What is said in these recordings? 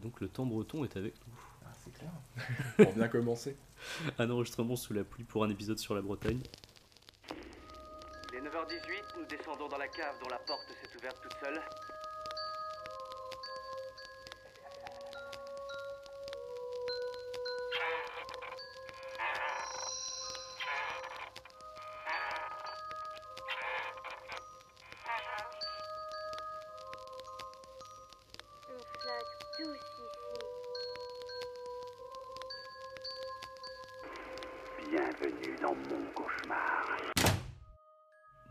donc le temps breton est avec nous. Ah, c'est clair. Pour bien commencer. Un enregistrement sous la pluie pour un épisode sur la Bretagne. Il est 9h18, nous descendons dans la cave dont la porte s'est ouverte toute seule. On flotte tous ici. Bienvenue dans mon cauchemar.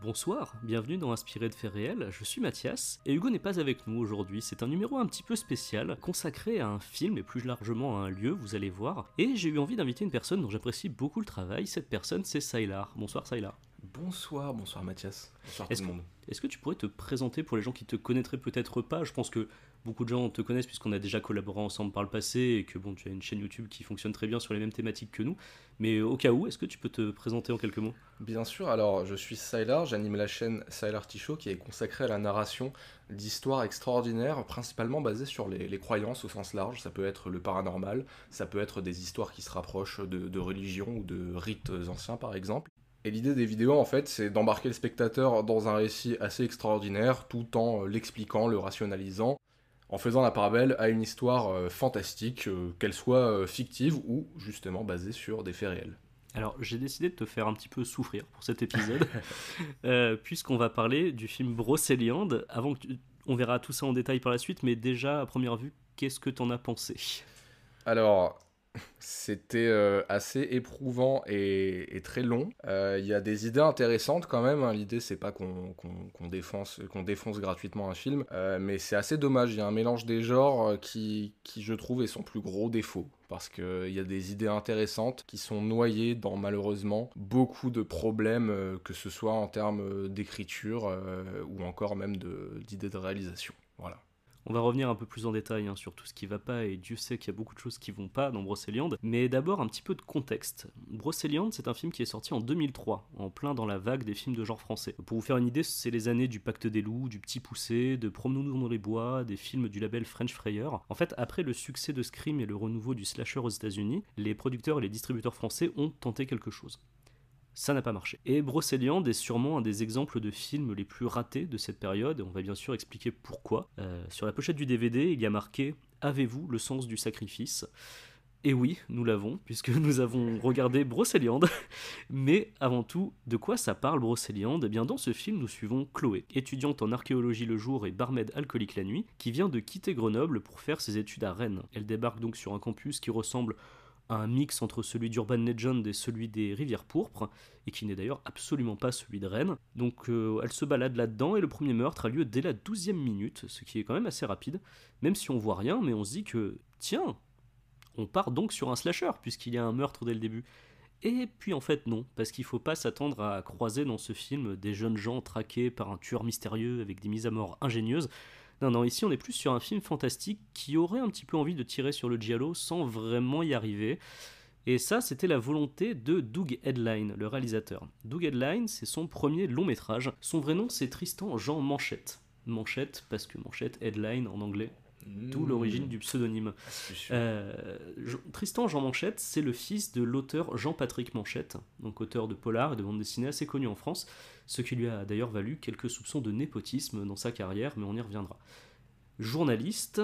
Bonsoir, bienvenue dans Inspiré de faits réels, je suis Mathias, et Hugo n'est pas avec nous aujourd'hui, c'est un numéro un petit peu spécial, consacré à un film et plus largement à un lieu, vous allez voir, et j'ai eu envie d'inviter une personne dont j'apprécie beaucoup le travail, cette personne c'est Saïlar. Bonsoir Saïlar. Bonsoir Mathias. Bonsoir tout Est-ce le que, monde. est-ce que tu pourrais te présenter pour les gens qui te connaîtraient peut-être pas? Je pense que beaucoup de gens te connaissent puisqu'on a déjà collaboré ensemble par le passé et que bon, tu as une chaîne YouTube qui fonctionne très bien sur les mêmes thématiques que nous. Mais au cas où, est-ce que tu peux te présenter en quelques mots? Bien sûr, alors je suis Saïlar, j'anime la chaîne Saïlar Ticho qui est consacrée à la narration d'histoires extraordinaires, principalement basées sur les croyances au sens large. Ça peut être le paranormal, ça peut être des histoires qui se rapprochent de religions ou de rites anciens par exemple. Et l'idée des vidéos, en fait, c'est d'embarquer le spectateur dans un récit assez extraordinaire, tout en l'expliquant, le rationalisant, en faisant la part belle à une histoire fantastique, qu'elle soit fictive ou justement basée sur des faits réels. Alors, j'ai décidé de te faire un petit peu souffrir pour cet épisode, puisqu'on va parler du film Brocéliande. On verra tout ça en détail par la suite, mais déjà, à première vue, qu'est-ce que t'en as pensé? Alors, c'était assez éprouvant et très long. Il y a des idées intéressantes quand même, hein. L'idée, c'est pas qu'on défonce gratuitement un film, mais c'est assez dommage. Il y a un mélange des genres qui, je trouve, est son plus gros défaut. Parce qu'il y a des idées intéressantes qui sont noyées dans, malheureusement, beaucoup de problèmes, que ce soit en termes d'écriture ou encore même d'idées de réalisation. Voilà. On va revenir un peu plus en détail sur tout ce qui va pas, et Dieu sait qu'il y a beaucoup de choses qui vont pas dans Brocéliande. Mais d'abord, un petit peu de contexte. Brocéliande, c'est un film qui est sorti en 2003, en plein dans la vague des films de genre français. Pour vous faire une idée, c'est les années du Pacte des loups, du Petit Poucet, de Promenons-nous dans les bois, des films du label French Fryer. En fait, après le succès de Scream et le renouveau du slasher aux États-Unis, les producteurs et les distributeurs français ont tenté quelque chose. Ça n'a pas marché. Et Brocéliande est sûrement un des exemples de films les plus ratés de cette période, et on va bien sûr expliquer pourquoi. Sur la pochette du DVD, il y a marqué « Avez-vous le sens du sacrifice ?» Et oui, nous l'avons, puisque nous avons regardé Brocéliande. Mais avant tout, de quoi ça parle Brocéliande? Eh bien, dans ce film, nous suivons Chloé, étudiante en archéologie le jour et barmaid alcoolique la nuit, qui vient de quitter Grenoble pour faire ses études à Rennes. Elle débarque donc sur un campus qui ressemble un mix entre celui d'Urban Legend et celui des Rivières Pourpres, et qui n'est d'ailleurs absolument pas celui de Rennes. Donc elle se balade là-dedans, et le premier meurtre a lieu dès la 12e minute, ce qui est quand même assez rapide, même si on voit rien, mais on se dit que, tiens, on part donc sur un slasher, puisqu'il y a un meurtre dès le début. Et puis en fait non, parce qu'il faut pas s'attendre à croiser dans ce film des jeunes gens traqués par un tueur mystérieux avec des mises à mort ingénieuses. Non, ici on est plus sur un film fantastique qui aurait un petit peu envie de tirer sur le giallo sans vraiment y arriver. Et ça, c'était la volonté de Doug Hedline, le réalisateur. Doug Hedline, c'est son premier long métrage. Son vrai nom, c'est Tristan Jean Manchette. Manchette, parce que Manchette, Headline en anglais. D'où l'origine du pseudonyme. Tristan Jean Manchette, c'est le fils de l'auteur Jean-Patrick Manchette, donc auteur de polar et de bande dessinée assez connu en France, ce qui lui a d'ailleurs valu quelques soupçons de népotisme dans sa carrière, mais on y reviendra. Journaliste,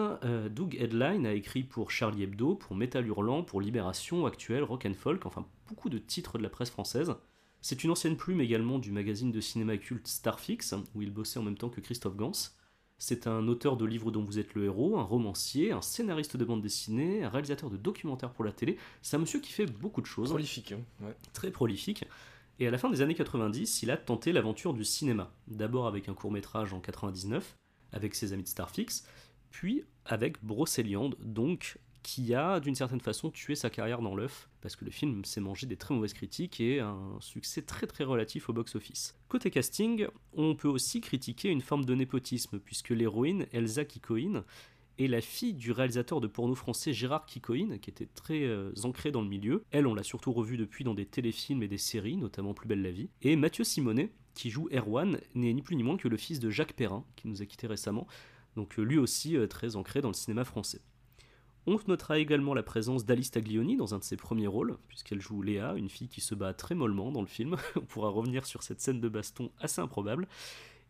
Doug Hedline a écrit pour Charlie Hebdo, pour Métal Hurlant, pour Libération, Actuel, Rock and Folk, enfin beaucoup de titres de la presse française. C'est une ancienne plume également du magazine de cinéma culte Starfix, où il bossait en même temps que Christophe Gans. C'est un auteur de livres dont vous êtes le héros, un romancier, un scénariste de bande dessinée, un réalisateur de documentaires pour la télé. C'est un monsieur qui fait beaucoup de choses. Prolifique, hein. Ouais. Très prolifique. Et à la fin des années 90, il a tenté l'aventure du cinéma. D'abord avec un court-métrage en 99, avec ses amis de Starfix, puis avec Brocéliande, donc, qui a d'une certaine façon tué sa carrière dans l'œuf, parce que le film s'est mangé des très mauvaises critiques et un succès très très relatif au box-office. Côté casting, on peut aussi critiquer une forme de népotisme, puisque l'héroïne, Elsa Kikoïn, est la fille du réalisateur de porno français Gérard Kikoïn, qui était très ancré dans le milieu. Elle, on l'a surtout revue depuis dans des téléfilms et des séries, notamment Plus belle la vie. Et Mathieu Simonet, qui joue Erwan, n'est ni plus ni moins que le fils de Jacques Perrin, qui nous a quittés récemment, donc lui aussi très ancré dans le cinéma français. On notera également la présence d'Alice Taglioni dans un de ses premiers rôles, puisqu'elle joue Léa, une fille qui se bat très mollement dans le film. On pourra revenir sur cette scène de baston assez improbable.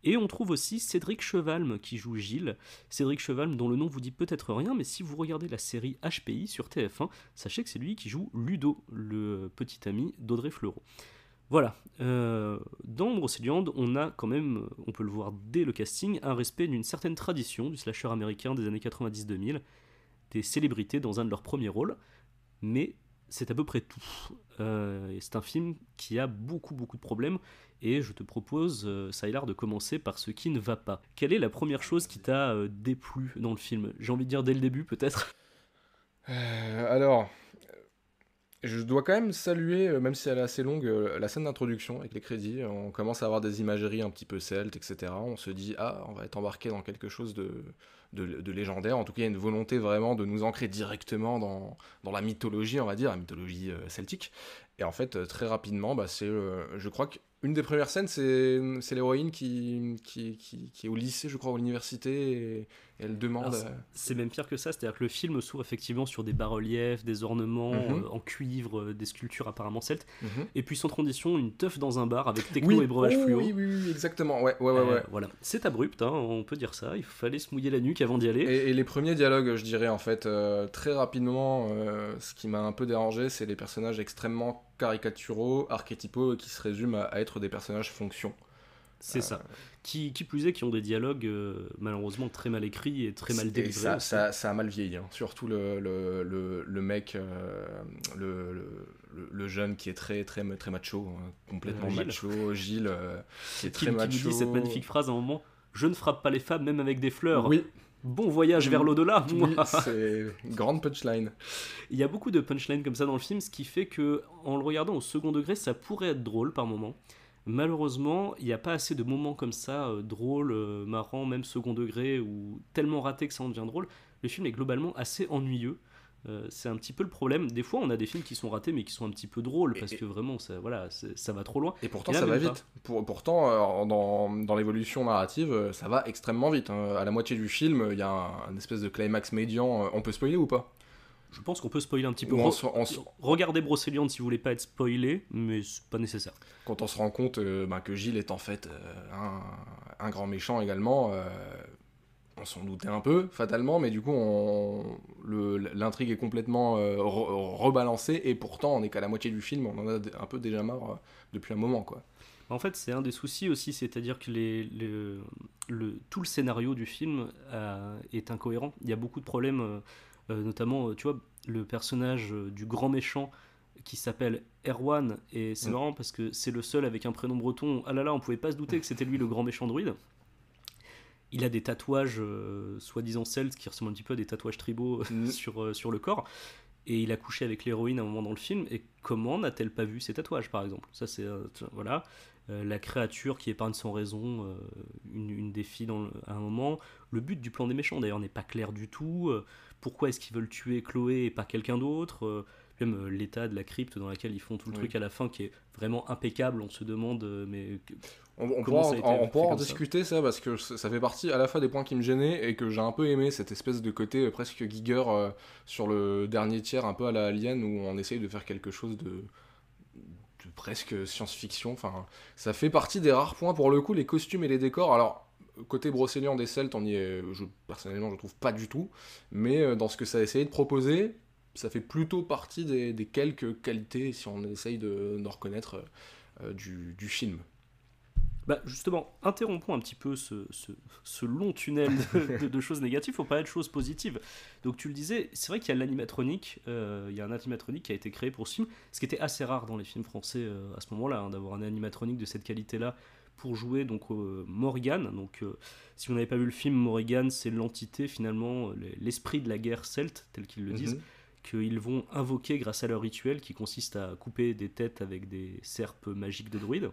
Et on trouve aussi Cédric Chevalme qui joue Gilles. Cédric Chevalme dont le nom vous dit peut-être rien, mais si vous regardez la série HPI sur TF1, sachez que c'est lui qui joue Ludo, le petit ami d'Audrey Fleurot. Voilà, dans Brocéliande, on a quand même, on peut le voir dès le casting, un respect d'une certaine tradition du slasher américain des années 90-2000, des célébrités dans un de leurs premiers rôles, mais c'est à peu près tout. Et c'est un film qui a beaucoup de problèmes, et je te propose, Saïlar, de commencer par ce qui ne va pas. Quelle est la première chose qui t'a déplu dans le film ? J'ai envie de dire dès le début, peut-être. Alors, je dois quand même saluer, même si elle est assez longue, la scène d'introduction avec les crédits. On commence à avoir des imageries un petit peu celtes, etc. On se dit, ah, on va être embarqué dans quelque chose de légendaire. En tout cas, il y a une volonté vraiment de nous ancrer directement dans la mythologie, on va dire, la mythologie celtique. Et en fait, très rapidement, je crois qu'une des premières scènes, c'est l'héroïne qui est au lycée, je crois, à l'université, et elle demande... Alors, c'est même pire que ça, c'est-à-dire que le film s'ouvre effectivement sur des bas-reliefs, des ornements en cuivre, des sculptures apparemment celtes, et puis sans transition, une teuf dans un bar avec techno et breuvage fluo. Oui, exactement, ouais. Voilà. C'est abrupt, hein, on peut dire ça, il fallait se mouiller la nuque avant d'y aller. Et les premiers dialogues, je dirais, en fait, très rapidement, ce qui m'a un peu dérangé, c'est les personnages extrêmement caricaturaux, archétypaux, qui se résument à être des personnages fonction. C'est ça. Qui plus est, qui ont des dialogues malheureusement très mal écrits et très mal délivrés. Ça a mal vieilli, hein. Surtout le mec, le jeune qui est très macho, hein, complètement Gilles. macho, Gilles, qui est très macho. Qui nous dit cette magnifique phrase à un moment, je ne frappe pas les femmes même avec des fleurs. Oui. Bon voyage vers l'au-delà. Oui, c'est une grande punchline. Il y a beaucoup de punchlines comme ça dans le film, ce qui fait que en le regardant au second degré, ça pourrait être drôle par moment. Malheureusement, il n'y a pas assez de moments comme ça, drôles, marrants, même second degré, ou tellement ratés que ça en devient drôle. Le film est globalement assez ennuyeux. C'est un petit peu le problème. Des fois, on a des films qui sont ratés, mais qui sont un petit peu drôles, parce que vraiment, ça va trop loin. Et pourtant, Et là, ça va même vite. Pourtant, dans l'évolution narrative, ça va extrêmement vite, hein. À la moitié du film, il y a un espèce de climax médian. On peut spoiler ou pas ? Je pense qu'on peut spoiler un petit peu. Regardez Brocéliande si vous voulez pas être spoilé, mais c'est pas nécessaire. Quand on se rend compte que Gilles est en fait un grand méchant également, on s'en doutait un peu, fatalement, mais du coup, l'intrigue est complètement rebalancée, et pourtant, on n'est qu'à la moitié du film, on en a un peu déjà marre depuis un moment, quoi. En fait, c'est un des soucis aussi, c'est-à-dire que tout le scénario du film est incohérent. Il y a beaucoup de problèmes, notamment, tu vois, le personnage du grand méchant qui s'appelle Erwan, et c'est marrant parce que c'est le seul avec un prénom breton. Ah là là, on pouvait pas se douter que c'était lui le grand méchant druide. Il a des tatouages soi-disant celtes qui ressemblent un petit peu à des tatouages tribaux sur le corps. Et il a couché avec l'héroïne à un moment dans le film. Et comment n'a-t-elle pas vu ses tatouages, par exemple ? Ça, c'est... voilà. La créature qui épargne sans raison une des filles à un moment. Le but du plan des méchants, d'ailleurs, n'est pas clair du tout. Pourquoi est-ce qu'ils veulent tuer Chloé et pas quelqu'un d'autre ? Même l'état de la crypte dans laquelle ils font tout le truc à la fin, qui est vraiment impeccable. On se demande, mais... On pourra en discuter, ça, parce que ça fait partie à la fois des points qui me gênaient et que j'ai un peu aimé, cette espèce de côté presque Giger sur le dernier tiers, un peu à la Alien, où on essaye de faire quelque chose de presque science-fiction. Enfin, ça fait partie des rares points. Pour le coup, les costumes et les décors, alors côté Brocéliande des Celtes, on y est, personnellement, je trouve pas du tout, mais dans ce que ça a essayé de proposer, ça fait plutôt partie des quelques qualités, si on essaye d'en reconnaître, du film. Bah justement, interrompons un petit peu ce long tunnel de choses négatives, faut pas être choses positives. Donc tu le disais, c'est vrai qu'il y a l'animatronique, il y a un animatronique qui a été créé pour ce film, ce qui était assez rare dans les films français à ce moment-là, hein, d'avoir un animatronique de cette qualité-là pour jouer donc Morrigan. Donc si vous n'avez pas vu le film, Morrigan, c'est l'entité finalement, l'esprit de la guerre celte, tel qu'ils le disent, qu'ils vont invoquer grâce à leur rituel qui consiste à couper des têtes avec des serpes magiques de druides.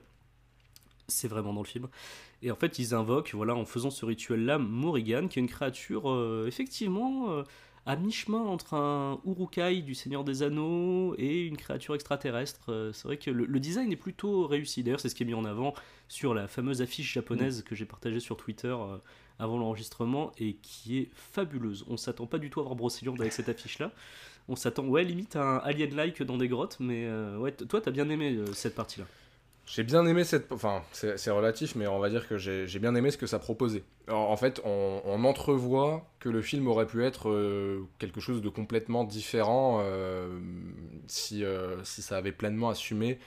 C'est vraiment dans le film. Et en fait, ils invoquent, voilà, en faisant ce rituel-là, Morrigan, qui est une créature effectivement à mi-chemin entre un Uruk-hai du Seigneur des Anneaux et une créature extraterrestre. C'est vrai que le design est plutôt réussi. D'ailleurs, c'est ce qui est mis en avant sur la fameuse affiche japonaise que j'ai partagée sur Twitter avant l'enregistrement et qui est fabuleuse. On s'attend pas du tout à voir Brocéliande avec cette affiche-là. On s'attend, ouais, limite à un alien-like dans des grottes, mais ouais, toi, t'as bien aimé cette partie-là. J'ai bien aimé cette... Enfin, c'est relatif, mais on va dire que j'ai bien aimé ce que ça proposait. Alors, en fait, on entrevoit que le film aurait pu être quelque chose de complètement différent si ça avait pleinement assumé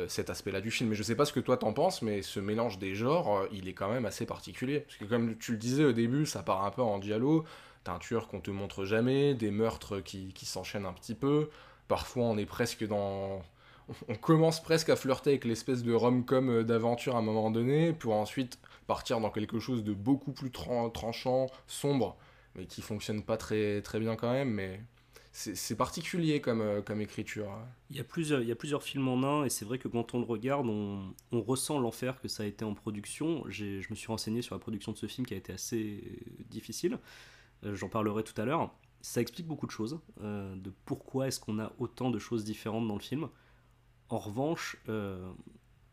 cet aspect-là du film. Mais je sais pas ce que toi t'en penses, mais ce mélange des genres, il est quand même assez particulier. Parce que comme tu le disais au début, ça part un peu en giallo. T'as un tueur qu'on te montre jamais, des meurtres qui s'enchaînent un petit peu. Parfois, on est presque dans... On commence presque à flirter avec l'espèce de rom-com d'aventure à un moment donné, pour ensuite partir dans quelque chose de beaucoup plus tranchant, sombre, mais qui fonctionne pas très, très bien quand même, mais c'est particulier comme écriture. Il y a plusieurs films en un, et c'est vrai que quand on le regarde, on ressent l'enfer que ça a été en production. Je me suis renseigné sur la production de ce film qui a été assez difficile. J'en parlerai tout à l'heure. Ça explique beaucoup de choses, de pourquoi est-ce qu'on a autant de choses différentes dans le film. En revanche,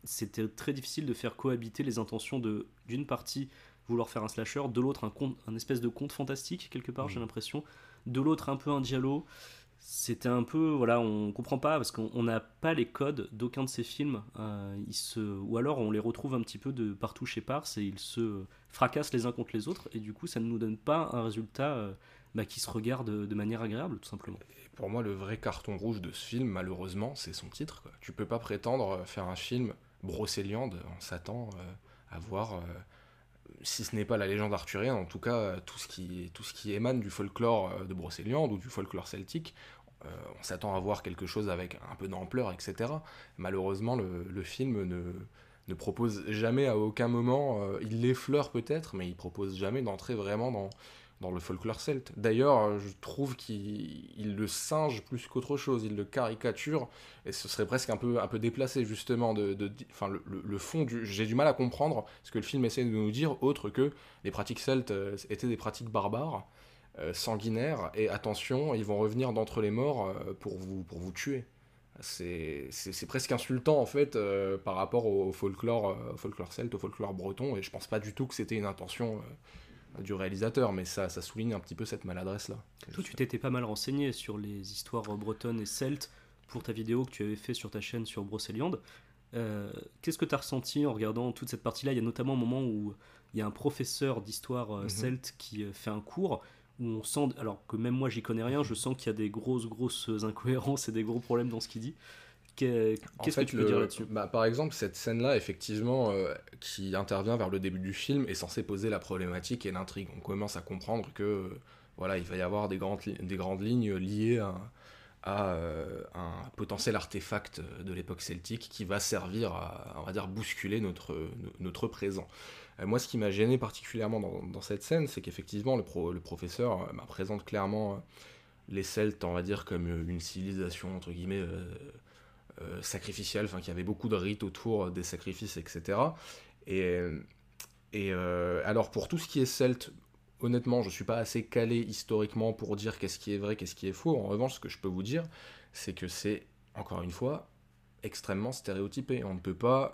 c'était très difficile de faire cohabiter les intentions d'une partie vouloir faire un slasher, de l'autre un espèce de conte fantastique quelque part, j'ai l'impression, de l'autre un peu un giallo. C'était un peu, voilà, on comprend pas parce qu'on n'a pas les codes d'aucun de ces films, ou alors on les retrouve un petit peu de partout chez Pars et ils se fracassent les uns contre les autres et du coup ça ne nous donne pas un résultat qui se regarde de manière agréable tout simplement. Pour moi, le vrai carton rouge de ce film, malheureusement, c'est son titre, quoi. Tu peux pas prétendre faire un film Brocéliande en s'attend à voir, si ce n'est pas la légende arthurienne, en tout cas tout ce qui émane du folklore de Brocéliande ou du folklore celtique. On s'attend à voir quelque chose avec un peu d'ampleur, etc. Malheureusement, le film ne propose jamais à aucun moment, il l'effleure peut-être, mais il propose jamais d'entrer vraiment dans le folklore celte. D'ailleurs, je trouve qu'il le singe plus qu'autre chose, il le caricature, et ce serait presque un peu déplacé, justement, enfin, le fond du... J'ai du mal à comprendre ce que le film essaie de nous dire, autre que les pratiques celtes étaient des pratiques barbares, sanguinaires, et attention, ils vont revenir d'entre les morts pour vous tuer. C'est presque insultant, en fait, par rapport au folklore celte, au folklore breton, et je pense pas du tout que c'était une intention... du réalisateur, mais ça souligne un petit peu cette maladresse-là. Toi, tu t'étais pas mal renseigné sur les histoires bretonnes et celtes pour ta vidéo que tu avais fait sur ta chaîne sur Brocéliande. Qu'est-ce que tu as ressenti en regardant toute cette partie-là ? Il y a notamment un moment où il y a un professeur d'histoire celte qui fait un cours où on sent, alors que même moi j'y connais rien, je sens qu'il y a des grosses incohérences et des gros problèmes dans ce qu'il dit. Qu'est-ce que tu peux dire là-dessus ? Par exemple, cette scène-là, effectivement, qui intervient vers le début du film, est censée poser la problématique et l'intrigue. On commence à comprendre que voilà, il va y avoir des grandes lignes liées à un potentiel artefact de l'époque celtique qui va servir à, on va dire, bousculer notre présent. Moi, ce qui m'a gêné particulièrement dans cette scène, c'est qu'effectivement, le professeur présente clairement les Celtes, on va dire, comme une civilisation, entre guillemets, sacrificielle, enfin, qu'il y avait beaucoup de rites autour des sacrifices, etc. Alors, pour tout ce qui est celte, honnêtement, je suis pas assez calé historiquement pour dire qu'est-ce qui est vrai, qu'est-ce qui est faux. En revanche, ce que je peux vous dire, c'est que c'est, encore une fois, extrêmement stéréotypé. On ne peut pas,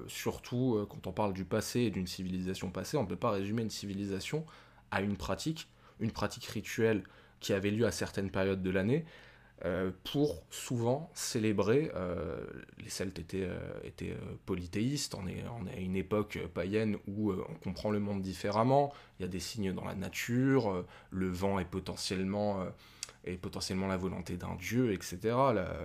surtout quand on parle du passé et d'une civilisation passée, on ne peut pas résumer une civilisation à une pratique rituelle qui avait lieu à certaines périodes de l'année, pour souvent célébrer, les Celtes étaient polythéistes, on est à une époque païenne où on comprend le monde différemment, il y a des signes dans la nature, le vent est potentiellement la volonté d'un dieu, etc.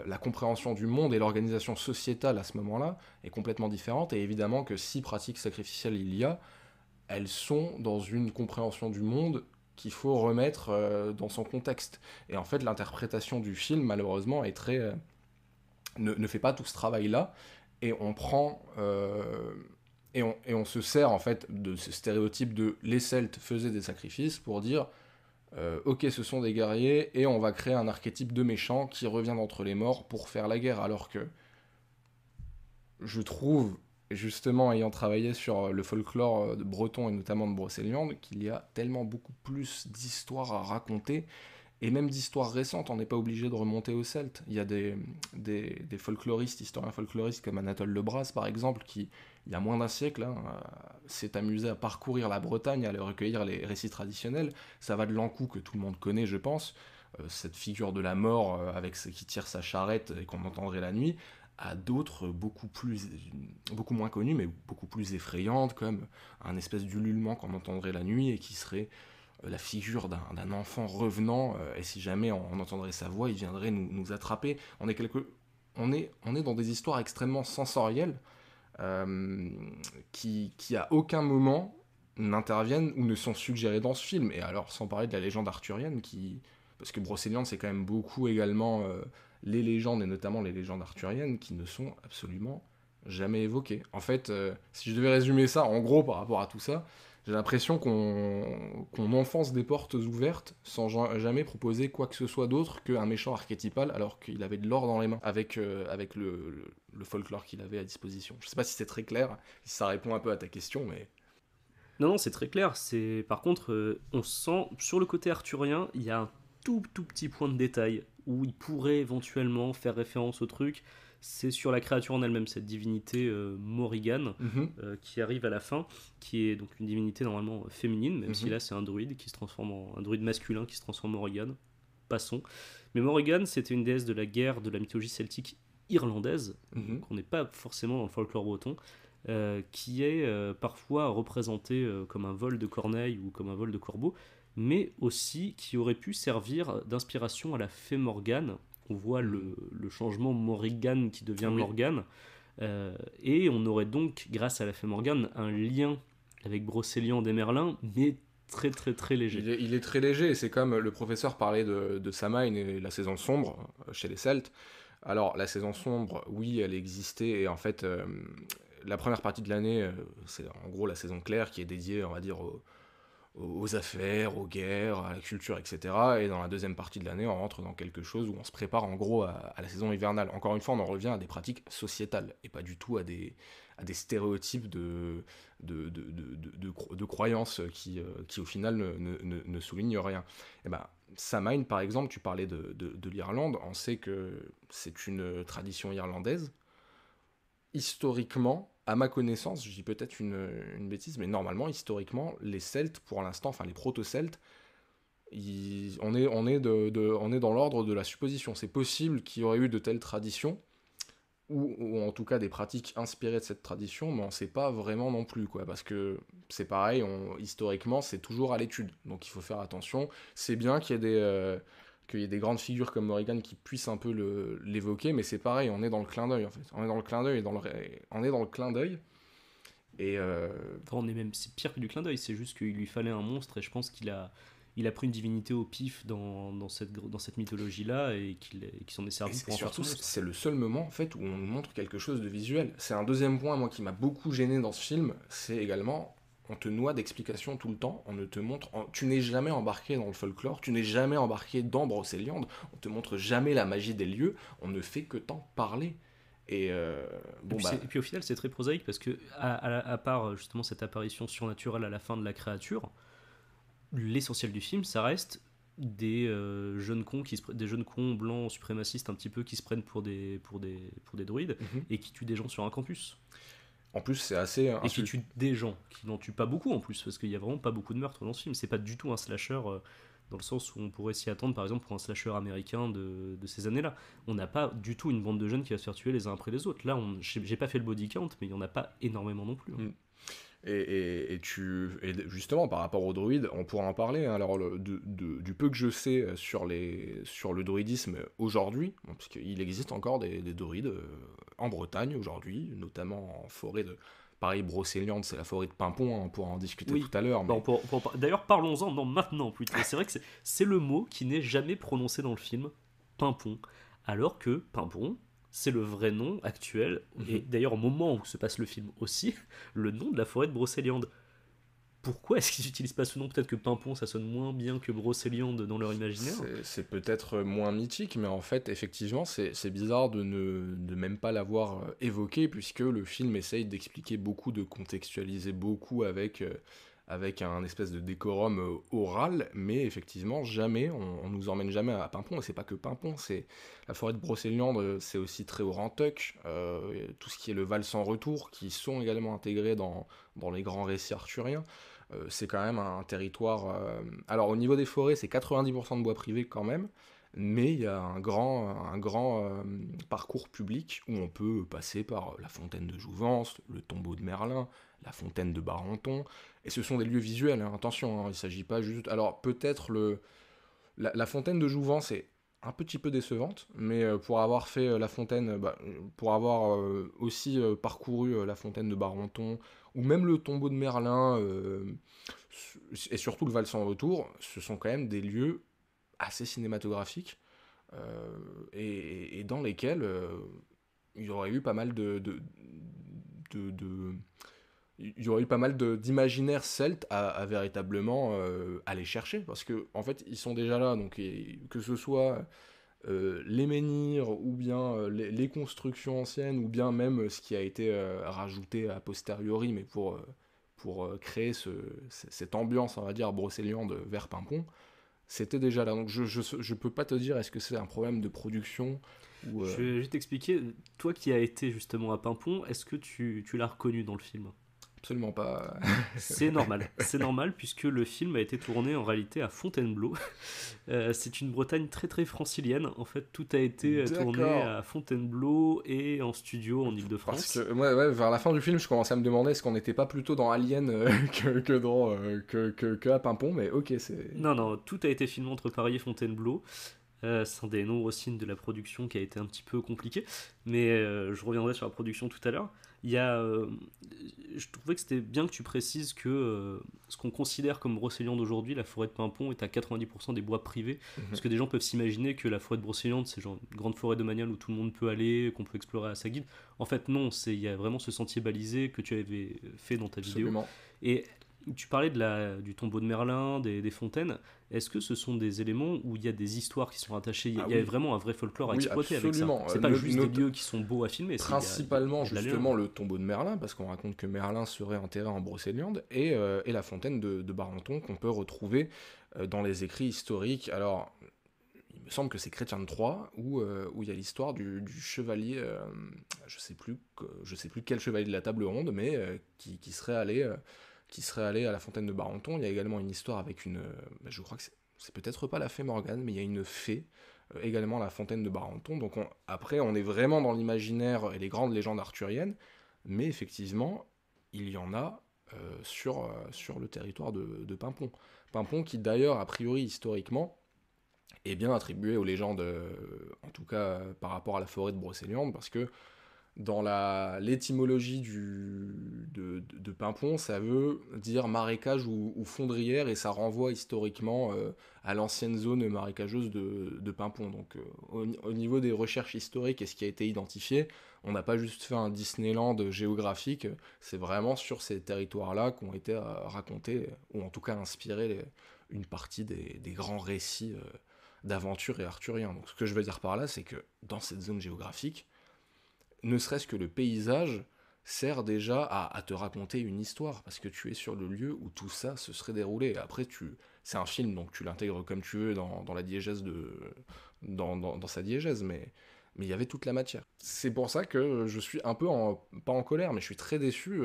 La compréhension du monde et l'organisation sociétale à ce moment-là est complètement différente, et évidemment que si pratiques sacrificielles il y a, elles sont dans une compréhension du monde qu'il faut remettre dans son contexte. Et en fait, l'interprétation du film, malheureusement, est très... ne fait pas tout ce travail-là, et on prend... et on se sert, en fait, de ce stéréotype de les Celtes faisaient des sacrifices pour dire ok, ce sont des guerriers, et on va créer un archétype de méchant qui revient d'entre les morts pour faire la guerre, alors que je trouve, justement, ayant travaillé sur le folklore breton et notamment de Brocéliande, qu'il y a tellement beaucoup plus d'histoires à raconter, Et même d'histoires récentes, on n'est pas obligé de remonter aux Celtes. Il y a des folkloristes, historiens folkloristes comme Anatole Lebras, par exemple, qui, il y a moins d'un siècle, s'est amusé à parcourir la Bretagne, à aller recueillir les récits traditionnels. Ça va de l'Ankou, que tout le monde connaît, je pense, cette figure de la mort qui tire sa charrette et qu'on entendrait la nuit, à d'autres beaucoup moins connues, mais beaucoup plus effrayantes, comme un espèce d'ululement qu'on entendrait la nuit et qui serait la figure d'un enfant revenant, et si jamais on entendrait sa voix, il viendrait nous attraper. On est dans des histoires extrêmement sensorielles, qui à aucun moment n'interviennent ou ne sont suggérées dans ce film. Et alors, sans parler de la légende arthurienne, parce que Brocéliande, c'est quand même beaucoup également les légendes, et notamment les légendes arthuriennes, qui ne sont absolument jamais évoquées. En fait, si je devais résumer ça, en gros, par rapport à tout ça, j'ai l'impression qu'on enfonce des portes ouvertes sans jamais proposer quoi que ce soit d'autre qu'un méchant archétypal, alors qu'il avait de l'or dans les mains, avec le folklore qu'il avait à disposition. Je sais pas si c'est très clair, si ça répond un peu à ta question, mais... Non, c'est très clair. Par contre, on sent, sur le côté arthurien, il y a un tout petit point de détail où il pourrait éventuellement faire référence au truc. C'est sur la créature en elle-même, cette divinité Morrigan, qui arrive à la fin, qui est donc une divinité normalement féminine, même si là c'est un druide un druide masculin qui se transforme en Morrigan. Passons. Mais Morrigan, c'était une déesse de la guerre de la mythologie celtique irlandaise, qu'on n'est pas forcément dans le folklore breton, qui est parfois représenté comme un vol de corneille ou comme un vol de corbeau, mais aussi qui aurait pu servir d'inspiration à la fée Morgane. On voit le changement Morrigan qui devient Morgane, et on aurait donc, grâce à la fée Morgane, un lien avec Brocéliande et Merlin, mais très léger. Il est très léger, et c'est comme le professeur parlait de Samhain et la saison sombre chez les Celtes. Alors, la saison sombre, oui, elle existait, et en fait, la première partie de l'année, c'est en gros la saison claire qui est dédiée, on va dire, aux affaires, aux guerres, à la culture, etc. Et dans la deuxième partie de l'année, on rentre dans quelque chose où on se prépare en gros à la saison hivernale. Encore une fois, on en revient à des pratiques sociétales, et pas du tout à des stéréotypes de croyances qui au final ne soulignent rien. Et ben, Samhain, par exemple, tu parlais de l'Irlande, on sait que c'est une tradition irlandaise. Historiquement, à ma connaissance, je dis peut-être une bêtise, mais normalement, historiquement, les Celtes, pour l'instant, enfin les proto-Celtes, on est dans l'ordre de la supposition. C'est possible qu'il y aurait eu de telles traditions, ou en tout cas des pratiques inspirées de cette tradition, mais on ne sait pas vraiment non plus, quoi, parce que c'est pareil, historiquement, c'est toujours à l'étude, donc il faut faire attention. C'est bien qu'il y ait des grandes figures comme Morrigan qui puissent un peu l'évoquer, mais c'est pareil, on est dans le clin d'œil, en fait. On est dans le clin d'œil, on est dans le clin d'œil, et... C'est pire que du clin d'œil, c'est juste qu'il lui fallait un monstre, et je pense qu'il a pris une divinité au pif dans cette mythologie-là, et qu'il s'en est servi pour en faire tout. C'est le seul moment, en fait, où on nous montre quelque chose de visuel. C'est un deuxième point, moi, qui m'a beaucoup gêné dans ce film, c'est également... On te noie d'explications tout le temps, on ne te montre... Tu n'es jamais embarqué dans le folklore, tu n'es jamais embarqué dans Brocéliande, on te montre jamais la magie des lieux, on ne fait que t'en parler. Et puis au final, c'est très prosaïque, parce que, à part justement cette apparition surnaturelle à la fin de la créature, l'essentiel du film, ça reste des jeunes cons blancs suprémacistes un petit peu qui se prennent pour des druides, et qui tuent des gens sur un campus. En plus, c'est assez... Et qui tuent des gens, qui n'en tuent pas beaucoup en plus, parce qu'il n'y a vraiment pas beaucoup de meurtres dans ce film. C'est pas du tout un slasher dans le sens où on pourrait s'y attendre, par exemple, pour un slasher américain de ces années-là. On n'a pas du tout une bande de jeunes qui va se faire tuer les uns après les autres. Là, j'ai pas fait le body count, mais il n'y en a pas énormément non plus. Et justement, par rapport aux druides, on pourra en parler. Hein. Alors, du peu que je sais sur le druidisme aujourd'hui, parce qu'il existe encore des druides en Bretagne aujourd'hui, notamment en forêt de... Pareil, Brocéliande, c'est la forêt de Pimpon, hein, on pourra en discuter tout à l'heure. Mais... D'ailleurs, parlons-en maintenant plutôt. C'est vrai que c'est le mot qui n'est jamais prononcé dans le film, Pimpon. Alors que Pimpon, c'est le vrai nom actuel, et d'ailleurs au moment où se passe le film aussi, le nom de la forêt de Brocéliande. Pourquoi est-ce qu'ils n'utilisent pas ce nom ? Peut-être que Pimpon, ça sonne moins bien que Brocéliande dans leur imaginaire. C'est peut-être moins mythique, mais en fait, effectivement, c'est bizarre de même pas l'avoir évoqué, puisque le film essaye d'expliquer beaucoup, de contextualiser beaucoup avec avec un espèce de décorum oral, mais effectivement, jamais, on nous emmène jamais à Pimpon, et c'est pas que Pimpon, c'est la forêt de Brocéliande, c'est aussi Très-Haut-Rantuc, tout ce qui est le Val sans retour, qui sont également intégrés dans les grands récits arthuriens. C'est quand même un territoire... Alors au niveau des forêts, c'est 90% de bois privé quand même, mais il y a un grand parcours public où on peut passer par la fontaine de Jouvence, le tombeau de Merlin, la fontaine de Barenton, et ce sont des lieux visuels, hein, attention, hein, il ne s'agit pas juste... Alors peut-être la fontaine de Jouvence est un petit peu décevante, mais pour avoir fait la fontaine, pour avoir aussi parcouru la fontaine de Barenton, ou même le tombeau de Merlin, et surtout le Val sans retour, ce sont quand même des lieux assez cinématographiques, et dans lesquels il y aurait eu pas mal il y aurait eu pas mal d'imaginaire celte à véritablement aller chercher, parce que en fait ils sont déjà là, donc que ce soit les menhirs ou bien les constructions anciennes ou bien même ce qui a été rajouté a posteriori, mais pour créer cette ambiance, on va dire, brocéliande vers Pimpon, c'était déjà là. Donc je peux pas te dire est-ce que c'est un problème de production ou... Je vais juste t'expliquer, toi qui as été justement à Pimpon, est-ce que tu l'as reconnu dans le film? Absolument pas. C'est normal puisque le film a été tourné en réalité à Fontainebleau. C'est une Bretagne très très francilienne. En fait, tout a été tourné à Fontainebleau et en studio en Ile-de-France. Parce que ouais, vers la fin du film, je commençais à me demander est-ce qu'on n'était pas plutôt dans Alien que à Pimpon, mais ok, c'est... Non, tout a été filmé entre Paris et Fontainebleau. C'est un des nombreux signes de la production qui a été un petit peu compliqué, mais je reviendrai sur la production tout à l'heure. Je trouvais que c'était bien que tu précises que ce qu'on considère comme Brocéliande aujourd'hui, la forêt de Pimpon, est à 90% des bois privés, parce que des gens peuvent s'imaginer que la forêt de Brocéliande, c'est genre une grande forêt domaniale où tout le monde peut aller, qu'on peut explorer à sa guide. En fait, non, il y a vraiment ce sentier balisé que tu avais fait dans ta vidéo. Et tu parlais du tombeau de Merlin, des fontaines. Est-ce que ce sont des éléments où il y a des histoires qui sont rattachées? Il y a vraiment un vrai folklore à exploiter absolument. Avec ça. C'est pas juste des lieux qui sont beaux à filmer. Principalement, justement, le tombeau de Merlin, parce qu'on raconte que Merlin serait enterré en Brocéliande, et la fontaine de Barenton qu'on peut retrouver dans les écrits historiques. Alors, il me semble que c'est Chrétien de Troyes, où il y a l'histoire du chevalier, je sais plus quel chevalier de la table ronde, mais qui serait allé à la fontaine de Barenton. Il y a également une histoire avec je crois que c'est peut-être pas la fée Morgane, mais il y a une fée, également à la fontaine de Barenton. Donc après, on est vraiment dans l'imaginaire et les grandes légendes arthuriennes, mais effectivement, il y en a sur le territoire de Pimpon. Pimpon qui d'ailleurs, a priori, historiquement, est bien attribué aux légendes, en tout cas par rapport à la forêt de Brocéliande, parce que dans l'étymologie de Pimpon, ça veut dire marécage ou fondrière, et ça renvoie historiquement à l'ancienne zone marécageuse de Pimpon. Donc au niveau des recherches historiques et ce qui a été identifié, on n'a pas juste fait un Disneyland géographique, c'est vraiment sur ces territoires-là qu'ont été racontés, ou en tout cas inspirés une partie des grands récits d'aventure et arthuriens. Donc ce que je veux dire par là, c'est que dans cette zone géographique, ne serait-ce que le paysage sert déjà à te raconter une histoire, parce que tu es sur le lieu où tout ça se serait déroulé. Et après, c'est un film, donc tu l'intègres comme tu veux dans la diégèse dans sa diégèse, mais il y avait toute la matière. C'est pour ça que je suis un peu, pas en colère, mais je suis très déçu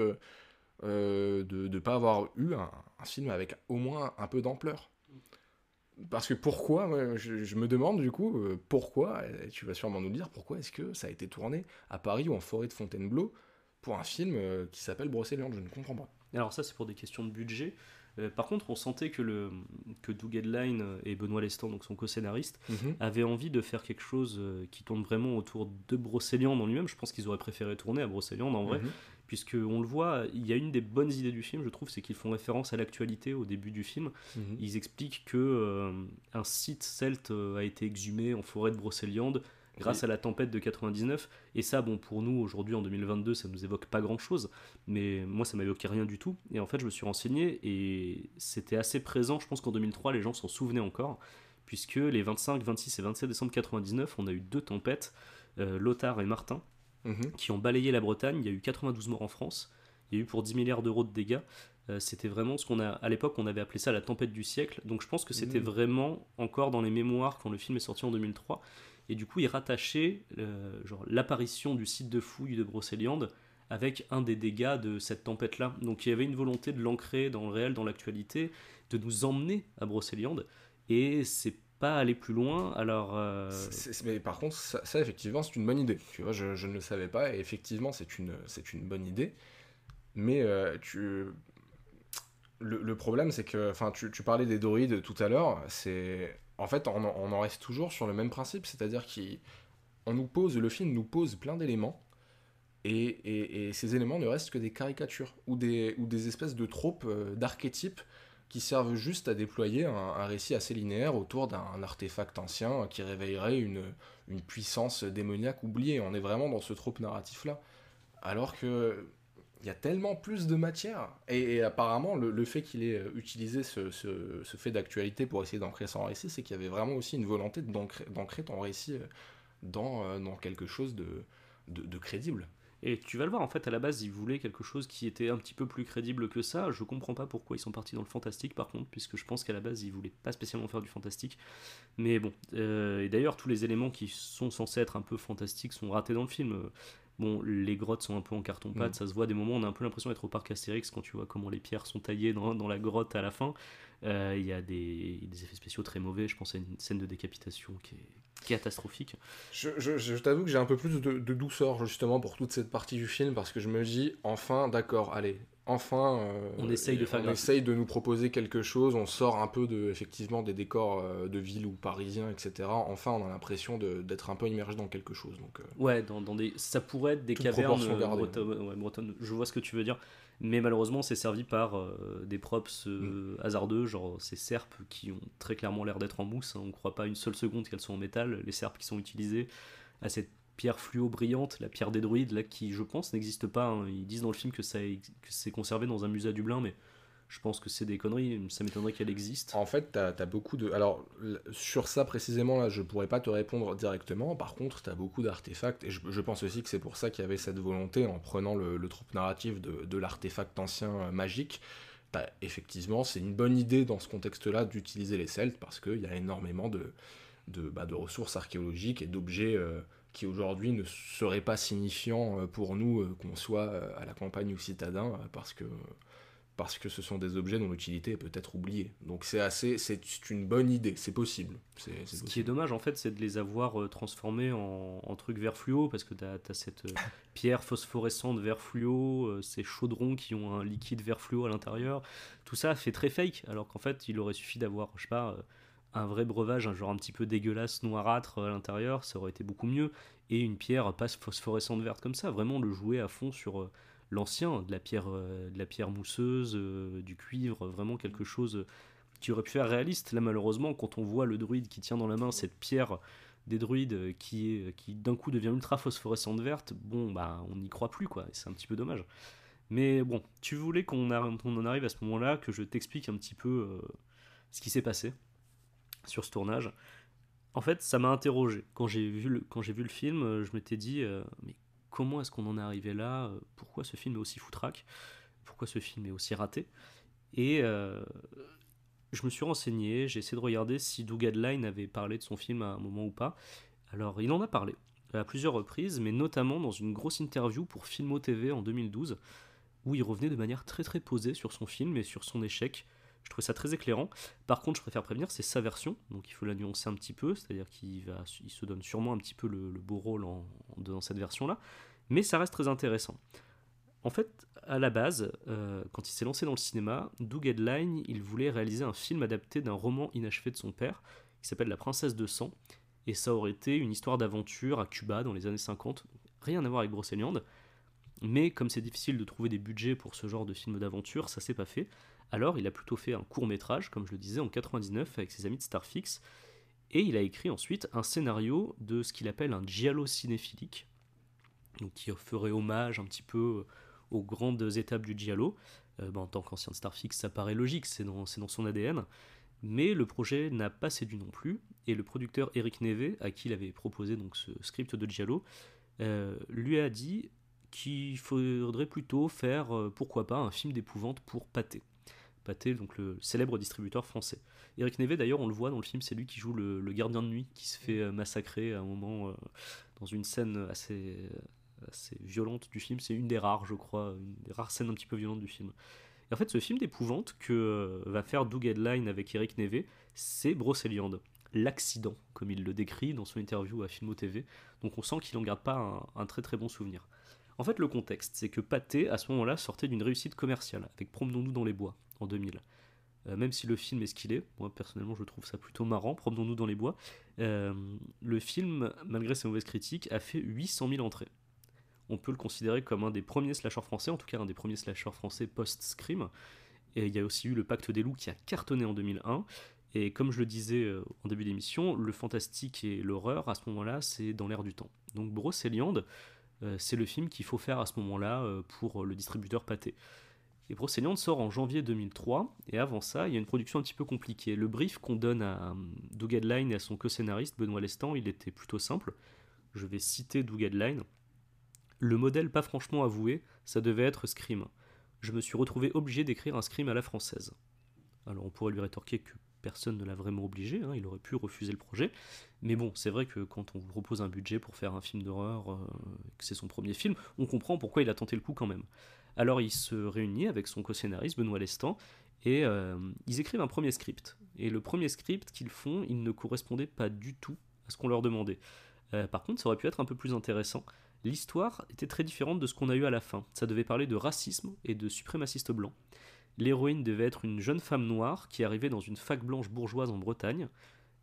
de ne pas avoir eu un film avec au moins un peu d'ampleur. Parce que pourquoi, je me demande du coup, pourquoi, et tu vas sûrement nous le dire, pourquoi est-ce que ça a été tourné à Paris ou en forêt de Fontainebleau pour un film qui s'appelle Brocéliande? Je ne comprends pas. Alors ça, c'est pour des questions de budget. Par contre, on sentait que Doug Edline et Benoît Lestan, donc son co-scénariste, avaient envie de faire quelque chose qui tourne vraiment autour de Brocéliande en lui-même. Je pense qu'ils auraient préféré tourner à Brocéliande en vrai, puisqu'on le voit, il y a une des bonnes idées du film, je trouve, c'est qu'ils font référence à l'actualité au début du film. Ils expliquent que un site celte a été exhumé en forêt de Brocéliande grâce à la tempête de 99, et ça, bon, pour nous, aujourd'hui, en 2022, ça nous évoque pas grand-chose, mais moi, ça m'évoquait rien du tout, et en fait, je me suis renseigné, et c'était assez présent, je pense qu'en 2003, les gens s'en souvenaient encore, puisque les 25, 26 et 27 décembre 99, on a eu 2 tempêtes, Lothar et Martin, qui ont balayé la Bretagne. Il y a eu 92 morts en France, il y a eu pour 10 milliards d'euros de dégâts. C'était vraiment à l'époque, on avait appelé ça la tempête du siècle. Donc je pense que c'était Mmh. vraiment encore dans les mémoires quand le film est sorti en 2003. Et du coup, il rattachait genre, l'apparition du site de fouille de Brocéliande avec un des dégâts de cette tempête-là. Donc il y avait une volonté de l'ancrer dans le réel, dans l'actualité, de nous emmener à Brocéliande. Et c'est pas aller plus loin. Alors, Mais par contre, ça, effectivement, c'est une bonne idée. Tu vois, je ne le savais pas, et effectivement, c'est une bonne idée. Mais le problème, c'est que, enfin, tu parlais des droïdes tout à l'heure, en fait, on en reste toujours sur le même principe, c'est-à-dire le film nous pose plein d'éléments, et ces éléments ne restent que des caricatures, ou des espèces de tropes, d'archétypes, qui servent juste à déployer un récit assez linéaire autour d'un artefact ancien qui réveillerait une puissance démoniaque oubliée. On est vraiment dans ce trope narratif-là. Alors que il y a tellement plus de matière. Et apparemment, le fait qu'il ait utilisé ce fait d'actualité pour essayer d'ancrer son récit, c'est qu'il y avait vraiment aussi une volonté d'ancrer ton récit dans quelque chose de crédible. et tu vas le voir, en fait, à la base, ils voulaient quelque chose qui était un petit peu plus crédible que ça. Je comprends pas pourquoi ils sont partis dans le fantastique, par contre, puisque je pense qu'à la base, ils voulaient pas spécialement faire du fantastique. Mais bon, et d'ailleurs, tous les éléments qui sont censés être un peu fantastiques sont ratés dans le film. Bon, les grottes sont un peu en carton-pâte, ça se voit à des moments, on a un peu l'impression d'être au parc Astérix quand tu vois comment les pierres sont taillées dans la grotte à la fin. Il y a des effets spéciaux très mauvais, je pense à une scène de décapitation qui est catastrophique. Je t'avoue que j'ai un peu plus de douceur justement pour toute cette partie du film, parce que je me dis, enfin, d'accord, allez, enfin, On essaye de faire on graphique. essaye de nous proposer quelque chose, on sort un peu effectivement des décors de ville ou parisiens, etc. Enfin, on a l'impression d'être un peu immergé dans quelque chose. Donc, Ouais, ça pourrait être des toute cavernes proportion gardée. bretonnes, je vois ce que tu veux dire. Mais malheureusement, c'est servi par des props hasardeux, genre ces serpes qui ont très clairement l'air d'être en mousse. Hein. On ne croit pas une seule seconde qu'elles sont en métal. Les serpes qui sont utilisées à cette pierre fluo brillante, la pierre des druides, là, qui, je pense, n'existe pas. Hein. Ils disent dans le film que c'est conservé dans un musée à Dublin, mais je pense que c'est des conneries. Ça m'étonnerait qu'elle existe. En fait, t'as beaucoup de... Alors, sur ça précisément, là, je pourrais pas te répondre directement. Par contre, t'as beaucoup d'artefacts. Et je pense aussi que c'est pour ça qu'il y avait cette volonté, en prenant le trope narratif de l'artefact ancien magique. Effectivement, c'est une bonne idée dans ce contexte-là d'utiliser les Celtes, parce qu'il y a énormément de ressources archéologiques et d'objets qui aujourd'hui ne seraient pas signifiants pour nous, qu'on soit à la campagne ou citadin, parce que ce sont des objets dont l'utilité est peut-être oubliée. Donc c'est une bonne idée, c'est possible. Ce qui est dommage, en fait, c'est de les avoir transformés en trucs vert fluo, parce que t'as cette pierre phosphorescente vert fluo, ces chaudrons qui ont un liquide vert fluo à l'intérieur. Tout ça fait très fake, alors qu'en fait, il aurait suffi d'avoir, je sais pas, un vrai breuvage, un genre un petit peu dégueulasse, noirâtre à l'intérieur, ça aurait été beaucoup mieux. Et une pierre pas phosphorescente verte comme ça, vraiment le jouer à fond sur l'ancien, de la pierre mousseuse, du cuivre, vraiment quelque chose qui aurait pu faire réaliste. Là, malheureusement, quand on voit le druide qui tient dans la main cette pierre des druides qui d'un coup devient ultra phosphorescente verte, bon, bah, on n'y croit plus, quoi. C'est un petit peu dommage. Mais bon, tu voulais qu'on en arrive à ce moment-là, que je t'explique un petit peu ce qui s'est passé sur ce tournage. En fait, ça m'a interrogé. Quand j'ai vu le film, je m'étais dit, mais comment est-ce qu'on en est arrivé là? Pourquoi ce film est aussi foutraque? Pourquoi ce film est aussi raté? Et je me suis renseigné, j'ai essayé de regarder si Doug Adline avait parlé de son film à un moment ou pas. Alors, il en a parlé à plusieurs reprises, mais notamment dans une grosse interview pour Filmo TV en 2012, où il revenait de manière très très posée sur son film et sur son échec. Je trouvais ça très éclairant. Par contre, je préfère prévenir, c'est sa version, donc il faut la nuancer un petit peu, c'est-à-dire qu'il se donne sûrement un petit peu le beau rôle dans cette version-là, mais ça reste très intéressant. En fait, à la base, quand il s'est lancé dans le cinéma, Doug Adline, il voulait réaliser un film adapté d'un roman inachevé de son père, qui s'appelle La Princesse de Sang, et ça aurait été une histoire d'aventure à Cuba dans les années 50, rien à voir avec Brocéliande, mais comme c'est difficile de trouver des budgets pour ce genre de film d'aventure, ça s'est pas fait. Alors il a plutôt fait un court-métrage, comme je le disais, en 99 avec ses amis de Starfix, et il a écrit ensuite un scénario de ce qu'il appelle un giallo cinéphilique, donc qui ferait hommage un petit peu aux grandes étapes du giallo. En tant qu'ancien de Starfix, ça paraît logique, c'est dans son ADN, mais le projet n'a pas séduit non plus, et le producteur Eric Neve, à qui il avait proposé donc ce script de giallo, lui a dit qu'il faudrait plutôt faire, pourquoi pas, un film d'épouvante pour Pathé. Pathé, donc le célèbre distributeur français. Eric Neve, d'ailleurs, on le voit dans le film, c'est lui qui joue le gardien de nuit qui se fait massacrer à un moment dans une scène assez violente du film. C'est une des rares, je crois, une des rares scènes un petit peu violentes du film. Et en fait, ce film d'épouvante que va faire Doug Headline avec Eric Neve, c'est Brocéliande. L'accident, comme il le décrit dans son interview à Filmo TV. Donc on sent qu'il n'en garde pas un très très bon souvenir. En fait, le contexte, c'est que Pathé, à ce moment-là, sortait d'une réussite commerciale, avec Promenons-nous dans les bois, en 2000. Même si le film est ce qu'il est, moi personnellement je trouve ça plutôt marrant, Promenons-nous dans les bois, le film, malgré ses mauvaises critiques, a fait 800 000 entrées. On peut le considérer comme un des premiers slashers français, en tout cas un des premiers slashers français post-Scream. Et il y a aussi eu Le Pacte des loups qui a cartonné en 2001. Et comme je le disais en début d'émission, le fantastique et l'horreur, à ce moment-là, c'est dans l'air du temps. Donc Brocéliande, c'est le film qu'il faut faire à ce moment-là pour le distributeur Pathé. Et Brocéliande sort en janvier 2003, et avant ça, il y a une production un petit peu compliquée. Le brief qu'on donne à Doug Headline et à son co-scénariste, Benoît Lestan, il était plutôt simple. Je vais citer Doug Headline. Le modèle pas franchement avoué, ça devait être Scream. Je me suis retrouvé obligé d'écrire un Scream à la française. Alors on pourrait lui rétorquer que personne ne l'a vraiment obligé, hein, il aurait pu refuser le projet. Mais bon, c'est vrai que quand on vous propose un budget pour faire un film d'horreur, que c'est son premier film, on comprend pourquoi il a tenté le coup quand même. Alors il se réunit avec son co-scénariste Benoît Lestan et ils écrivent un premier script. Et le premier script qu'ils font, il ne correspondait pas du tout à ce qu'on leur demandait. Par contre, ça aurait pu être un peu plus intéressant. L'histoire était très différente de ce qu'on a eu à la fin. Ça devait parler de racisme et de suprémacistes blancs. L'héroïne devait être une jeune femme noire qui arrivait dans une fac blanche bourgeoise en Bretagne.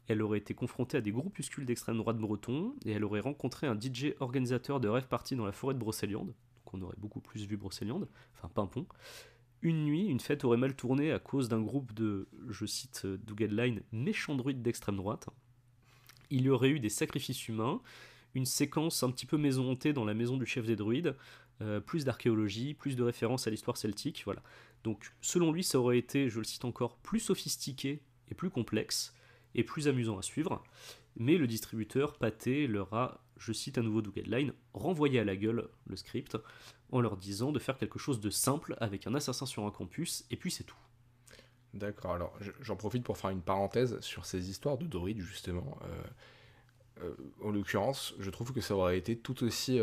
Elle aurait été confrontée à des groupuscules d'extrême droite bretons et elle aurait rencontré un DJ organisateur de rave party dans la forêt de Brocéliande. Donc on aurait beaucoup plus vu Brocéliande, enfin Pimpon. Une nuit, une fête aurait mal tourné à cause d'un groupe de, je cite Doug Headline, méchants druides d'extrême droite. Il y aurait eu des sacrifices humains, une séquence un petit peu maison hantée dans la maison du chef des druides, plus d'archéologie, plus de références à l'histoire celtique, voilà. Donc selon lui, ça aurait été, je le cite encore, plus sophistiqué et plus complexe, et plus amusant à suivre, mais le distributeur Pathé leur a, je cite à nouveau Doug Headline, renvoyé à la gueule le script, en leur disant de faire quelque chose de simple avec un assassin sur un campus, et puis c'est tout. D'accord, alors j'en profite pour faire une parenthèse sur ces histoires de druides, justement. En l'occurrence, je trouve que ça aurait été tout aussi,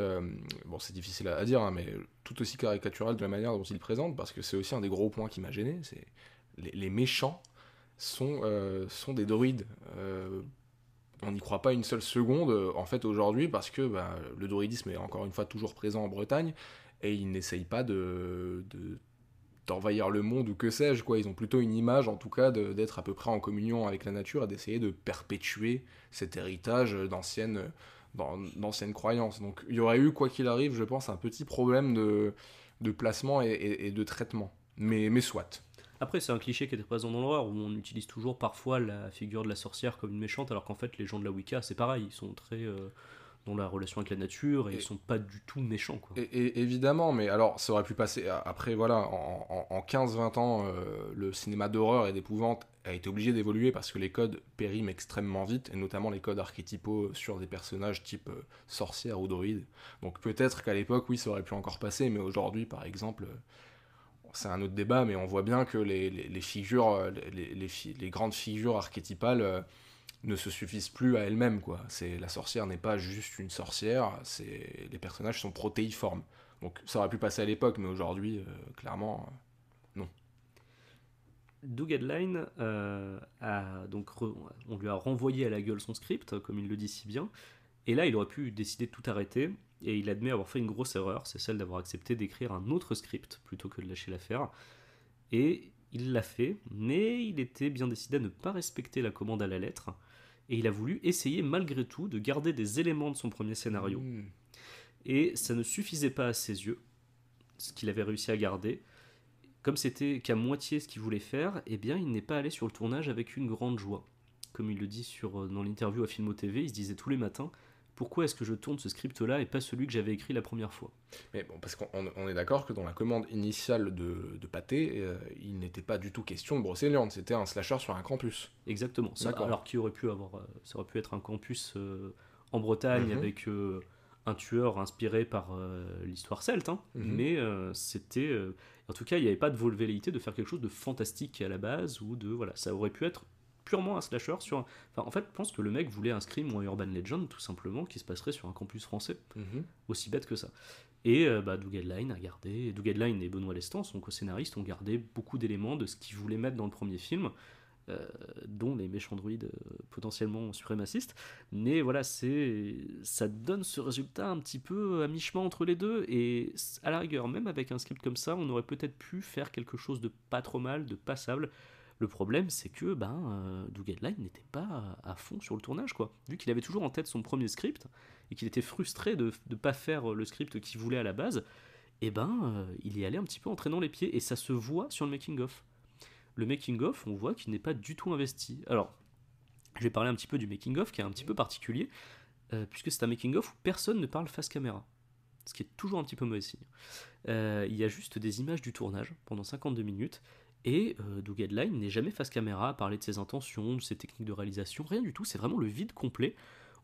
bon c'est difficile à dire, hein, mais tout aussi caricatural de la manière dont il le présente, parce que c'est aussi un des gros points qui m'a gêné, c'est les méchants sont des druides. On n'y croit pas une seule seconde, en fait, aujourd'hui, parce que le druidisme est encore une fois toujours présent en Bretagne, et ils n'essayent pas d'envahir le monde ou que sais-je, quoi. Ils ont plutôt une image, en tout cas, d'être à peu près en communion avec la nature et d'essayer de perpétuer cet héritage d'anciennes croyances. Donc il y aurait eu, quoi qu'il arrive, je pense, un petit problème de placement et de traitement. Mais soit. Après, c'est un cliché qui était présent dans l'horreur, où on utilise toujours parfois la figure de la sorcière comme une méchante, alors qu'en fait, les gens de la Wicca, c'est pareil, ils sont très dans la relation avec la nature, et ils sont pas du tout méchants, quoi. Et évidemment, mais alors, ça aurait pu passer, après, voilà, en 15-20 ans, le cinéma d'horreur et d'épouvante a été obligé d'évoluer, parce que les codes périment extrêmement vite, et notamment les codes archétypaux sur des personnages type sorcière ou druide. Donc peut-être qu'à l'époque, oui, ça aurait pu encore passer, mais aujourd'hui, par exemple... c'est un autre débat, mais on voit bien que les figures, les grandes figures archétypales ne se suffisent plus à elles-mêmes, quoi. La sorcière n'est pas juste une sorcière, les personnages sont protéiformes. Donc ça aurait pu passer à l'époque, mais aujourd'hui, clairement, non. Doug Headline on lui a renvoyé à la gueule son script, comme il le dit si bien, et là il aurait pu décider de tout arrêter, et il admet avoir fait une grosse erreur, c'est celle d'avoir accepté d'écrire un autre script plutôt que de lâcher l'affaire, et il l'a fait, mais il était bien décidé à ne pas respecter la commande à la lettre, et il a voulu essayer malgré tout de garder des éléments de son premier scénario, et ça ne suffisait pas à ses yeux, ce qu'il avait réussi à garder. Comme c'était qu'à moitié ce qu'il voulait faire, eh bien il n'est pas allé sur le tournage avec une grande joie. Comme il le dit dans l'interview à Filmo TV, il se disait tous les matins « Pourquoi est-ce que je tourne ce script-là et pas celui que j'avais écrit la première fois ?» Mais bon, parce qu'on est d'accord que dans la commande initiale de Pathé, il n'était pas du tout question de Brocéliande, c'était un slasher sur un campus. Exactement. Ça, alors qu'il aurait pu ça aurait pu être un campus en Bretagne avec un tueur inspiré par l'histoire celte, hein, mais c'était... en tout cas, il n'y avait pas de velléité de faire quelque chose de fantastique à la base, ou de... Voilà, ça aurait pu être purement un slasher sur... Enfin, en fait, je pense que le mec voulait un Scream ou un Urban Legend, tout simplement, qui se passerait sur un campus français. Aussi bête que ça. Et Doug Hedline a gardé... Doug Hedline et Benoît Lestan, son co-scénariste, ont gardé beaucoup d'éléments de ce qu'ils voulaient mettre dans le premier film, dont les méchants druides potentiellement suprémacistes. Mais voilà, ça donne ce résultat un petit peu à mi-chemin entre les deux, et à la rigueur, même avec un script comme ça, on aurait peut-être pu faire quelque chose de pas trop mal, de passable. Le problème, c'est que Doug Hedline n'était pas à fond sur le tournage, quoi. Vu qu'il avait toujours en tête son premier script, et qu'il était frustré de ne pas faire le script qu'il voulait à la base, il y allait un petit peu en traînant les pieds, et ça se voit sur le making-of. Le making-of, on voit qu'il n'est pas du tout investi. Alors, je vais parler un petit peu du making-of, qui est un petit peu particulier, puisque c'est un making-of où personne ne parle face caméra, ce qui est toujours un petit peu mauvais signe. Il y a juste des images du tournage pendant 52 minutes, et Doug Hedline n'est jamais face caméra à parler de ses intentions, de ses techniques de réalisation, rien du tout, c'est vraiment le vide complet.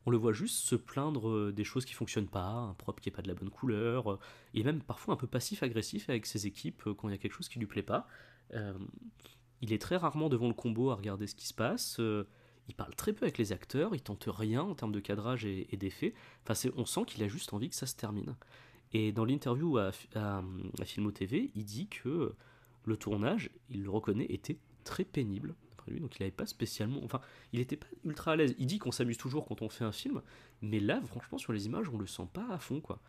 On le voit juste se plaindre des choses qui fonctionnent pas, un prop qui est pas de la bonne couleur, et même parfois un peu passif-agressif avec ses équipes quand il y a quelque chose qui lui plaît pas. Il est très rarement devant le combo à regarder ce qui se passe, il parle très peu avec les acteurs, il tente rien en termes de cadrage et d'effets, enfin, on sent qu'il a juste envie que ça se termine. Et dans l'interview à Filmo TV, il dit que le tournage, il le reconnaît, était très pénible, d'après lui, donc il n'avait pas spécialement... Enfin, il n'était pas ultra à l'aise. Il dit qu'on s'amuse toujours quand on fait un film, mais là, franchement, sur les images, on le sent pas à fond, quoi.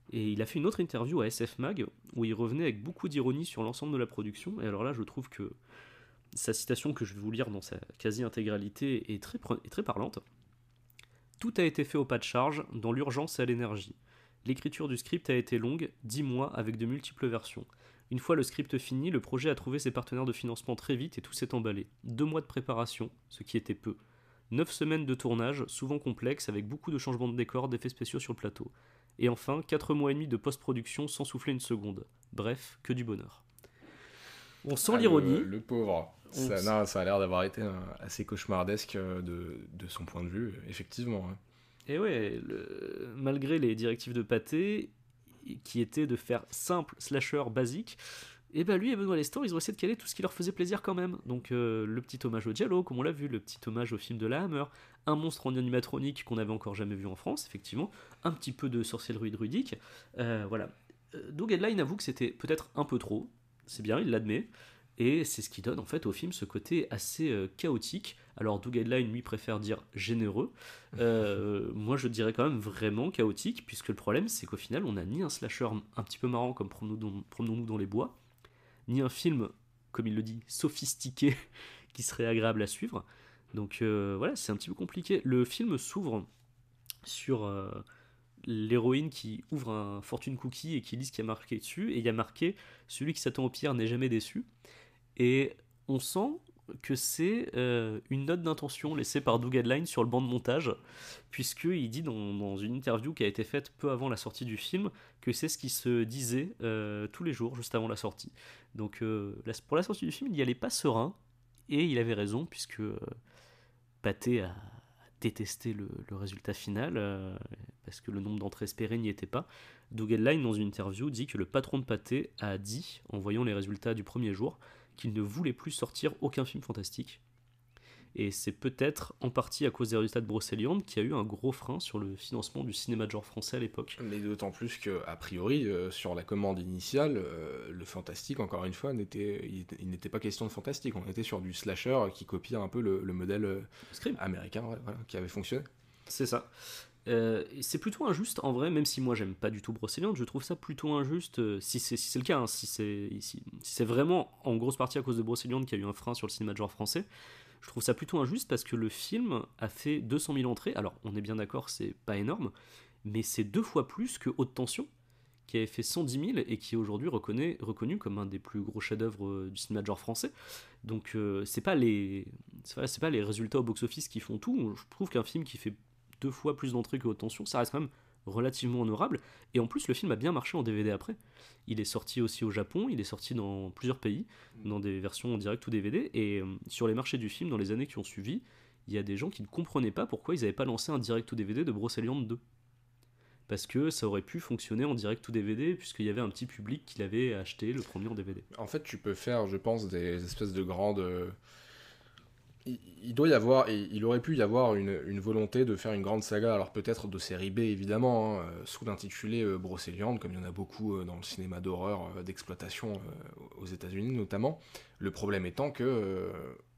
Et il a fait une autre interview à SF Mag, où il revenait avec beaucoup d'ironie sur l'ensemble de la production, et alors là, je trouve que sa citation, que je vais vous lire dans sa quasi-intégralité, est très parlante. « Tout a été fait au pas de charge, dans l'urgence et à l'énergie. L'écriture du script a été longue, 10 mois, avec de multiples versions. Une fois le script fini, le projet a trouvé ses partenaires de financement très vite et tout s'est emballé. 2 mois de préparation, ce qui était peu. 9 semaines de tournage, souvent complexes, avec beaucoup de changements de décor, d'effets spéciaux sur le plateau. Et enfin, 4 mois et demi de post-production sans souffler une seconde. Bref, que du bonheur. » On sent l'ironie. Le pauvre. Ça a l'air d'avoir été assez cauchemardesque de son point de vue, effectivement. Hein. Et ouais, malgré les directives de Pathé, qui étaient de faire simple, slasher, basique, et lui et Benoît Lestan, ils ont essayé de caler tout ce qui leur faisait plaisir quand même. Donc le petit hommage au Giallo, comme on l'a vu, le petit hommage au film de la Hammer, un monstre en animatronique qu'on n'avait encore jamais vu en France, effectivement, un petit peu de sorcellerie druidique, voilà. Doug Hedline avoue que c'était peut-être un peu trop, c'est bien, il l'admet, et c'est ce qui donne en fait au film ce côté assez chaotique. Alors Doug Hedline lui préfère dire généreux, moi je dirais quand même vraiment chaotique, puisque le problème c'est qu'au final on n'a ni un slasher un petit peu marrant comme Promenons-nous dans les bois, ni un film, comme il le dit, sophistiqué qui serait agréable à suivre. Donc voilà, c'est un petit peu compliqué. Le film s'ouvre sur l'héroïne qui ouvre un fortune cookie et qui lit ce qui a marqué dessus, et il y a marqué « Celui qui s'attend au pire n'est jamais déçu ». Et on sent que c'est une note d'intention laissée par Doug Hedline sur le banc de montage, puisqu'il dit dans une interview qui a été faite peu avant la sortie du film que c'est ce qui se disait tous les jours juste avant la sortie. Donc pour la sortie du film, il n'y allait pas serein, et il avait raison, puisque Pathé a détesté le résultat final, parce que le nombre d'entrées espérées n'y était pas. Doug Hedline, dans une interview, dit que le patron de Pathé a dit, en voyant les résultats du premier jour, qu'il ne voulait plus sortir aucun film fantastique. Et c'est peut-être en partie à cause des résultats de Brocéliande qui a eu un gros frein sur le financement du cinéma de genre français à l'époque. Mais d'autant plus qu'a priori, sur la commande initiale, le fantastique, encore une fois, il n'était pas question de fantastique. On était sur du slasher qui copiait un peu le modèle américain, voilà, qui avait fonctionné. C'est ça. C'est plutôt injuste en vrai, même si moi j'aime pas du tout Brocéliande, je trouve ça plutôt injuste, si c'est le cas, hein, si c'est vraiment en grosse partie à cause de Brocéliande qu'il y a eu un frein sur le cinéma de genre français, je trouve ça plutôt injuste parce que le film a fait 200 000 entrées, alors on est bien d'accord, c'est pas énorme, mais c'est 2 fois plus que Haute Tension, qui avait fait 110 000 et qui est aujourd'hui reconnu comme un des plus gros chefs-d'œuvre du cinéma de genre français. Donc c'est pas les résultats au box-office qui font tout, je trouve qu'un film qui fait 2 fois plus d'entrées que Haute Tension, ça reste quand même relativement honorable, et en plus le film a bien marché en DVD après. Il est sorti aussi au Japon, il est sorti dans plusieurs pays, dans des versions en direct ou DVD, et sur les marchés du film, dans les années qui ont suivi, il y a des gens qui ne comprenaient pas pourquoi ils n'avaient pas lancé un direct ou DVD de Brocéliande 2. parce que ça aurait pu fonctionner en direct ou DVD, puisqu'il y avait un petit public qui l'avait acheté le premier en DVD. En fait, tu peux faire, je pense, des espèces de grandes. Il doit y avoir, et il aurait pu y avoir une volonté de faire une grande saga, alors peut-être de série B évidemment, hein, sous l'intitulé Brocéliande, comme il y en a beaucoup dans le cinéma d'horreur d'exploitation aux États-Unis notamment. Le problème étant que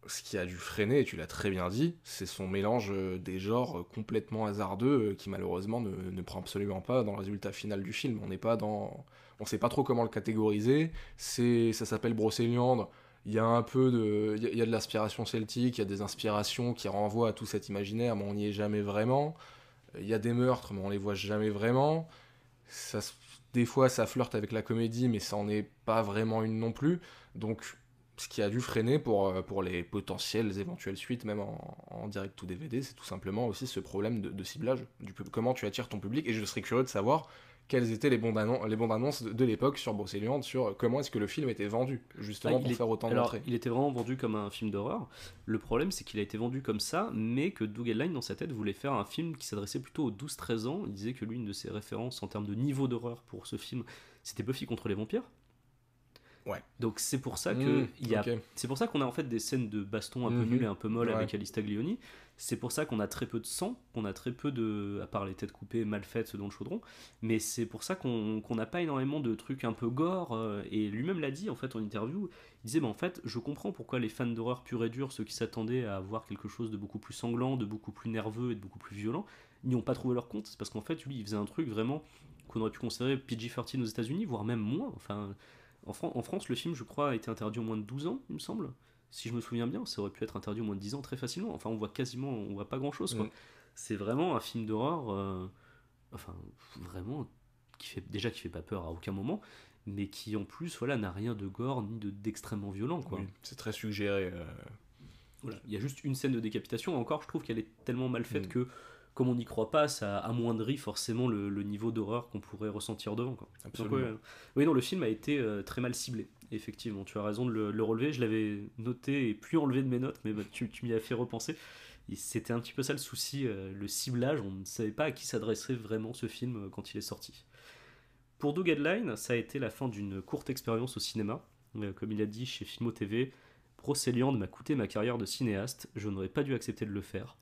ce qui a dû freiner, et tu l'as très bien dit, c'est son mélange des genres complètement hasardeux qui malheureusement ne prend absolument pas dans le résultat final du film. On n'est pas dans, on sait pas trop comment le catégoriser. Ça s'appelle Brocéliande. Il y a un peu de, il y a de l'inspiration celtique, il y a des inspirations qui renvoient à tout cet imaginaire, mais on n'y est jamais vraiment. Il y a des meurtres, mais on les voit jamais vraiment. Ça, des fois, ça flirte avec la comédie, mais ça en est pas vraiment une non plus. Donc, ce qui a dû freiner pour les potentielles éventuelles suites, même en direct ou DVD, c'est tout simplement aussi ce problème de ciblage. Comment tu attires ton public. Et je serais curieux de savoir quelles étaient les bandes annonces de l'époque sur Brocéliande, sur comment est-ce que le film était vendu, justement pour faire autant d'entrées. Il était vraiment vendu comme un film d'horreur. Le problème, c'est qu'il a été vendu comme ça, mais que Doug Edline, dans sa tête, voulait faire un film qui s'adressait plutôt aux 12-13 ans. Il disait que lui, une de ses références en termes de niveau d'horreur pour ce film, c'était Buffy contre les vampires. Ouais. Donc c'est pour ça que c'est pour ça qu'on a en fait des scènes de baston un peu nulles et un peu molles avec Alista Glioni. C'est pour ça qu'on a très peu de sang, qu'on a très peu de, à part les têtes coupées mal faites dans le chaudron, mais c'est pour ça qu'on n'a pas énormément de trucs un peu gore. Et lui-même l'a dit en fait en interview. Il disait en fait je comprends pourquoi les fans d'horreur pure et dure, ceux qui s'attendaient à voir quelque chose de beaucoup plus sanglant, de beaucoup plus nerveux et de beaucoup plus violent, n'y ont pas trouvé leur compte. C'est parce qu'en fait lui il faisait un truc vraiment qu'on aurait pu considérer PG-13 aux États-Unis, voire même moins. Enfin en France, le film, je crois, a été interdit au moins de 12 ans, il me semble. Si je me souviens bien, ça aurait pu être interdit au moins de 10 ans très facilement. Enfin, on voit pas grand-chose, quoi. C'est vraiment un film d'horreur, vraiment, qui fait pas peur à aucun moment, mais qui, en plus, voilà, n'a rien de gore ni d'extrêmement violent, quoi. Oui, c'est très suggéré. Voilà. Il y a juste une scène de décapitation, encore, je trouve qu'elle est tellement mal faite que, comme on n'y croit pas, ça amoindrit forcément le niveau d'horreur qu'on pourrait ressentir devant, quoi. Absolument. Donc, oui, non, le film a été très mal ciblé. Effectivement, tu as raison de le relever. Je l'avais noté et puis enlevé de mes notes, mais tu m'y as fait repenser. Et c'était un petit peu ça le souci, le ciblage. On ne savait pas à qui s'adresserait vraiment ce film quand il est sorti. Pour Doug Edline, ça a été la fin d'une courte expérience au cinéma. Comme il a dit chez Filmo TV, Brocéliande m'a coûté ma carrière de cinéaste. Je n'aurais pas dû accepter de le faire.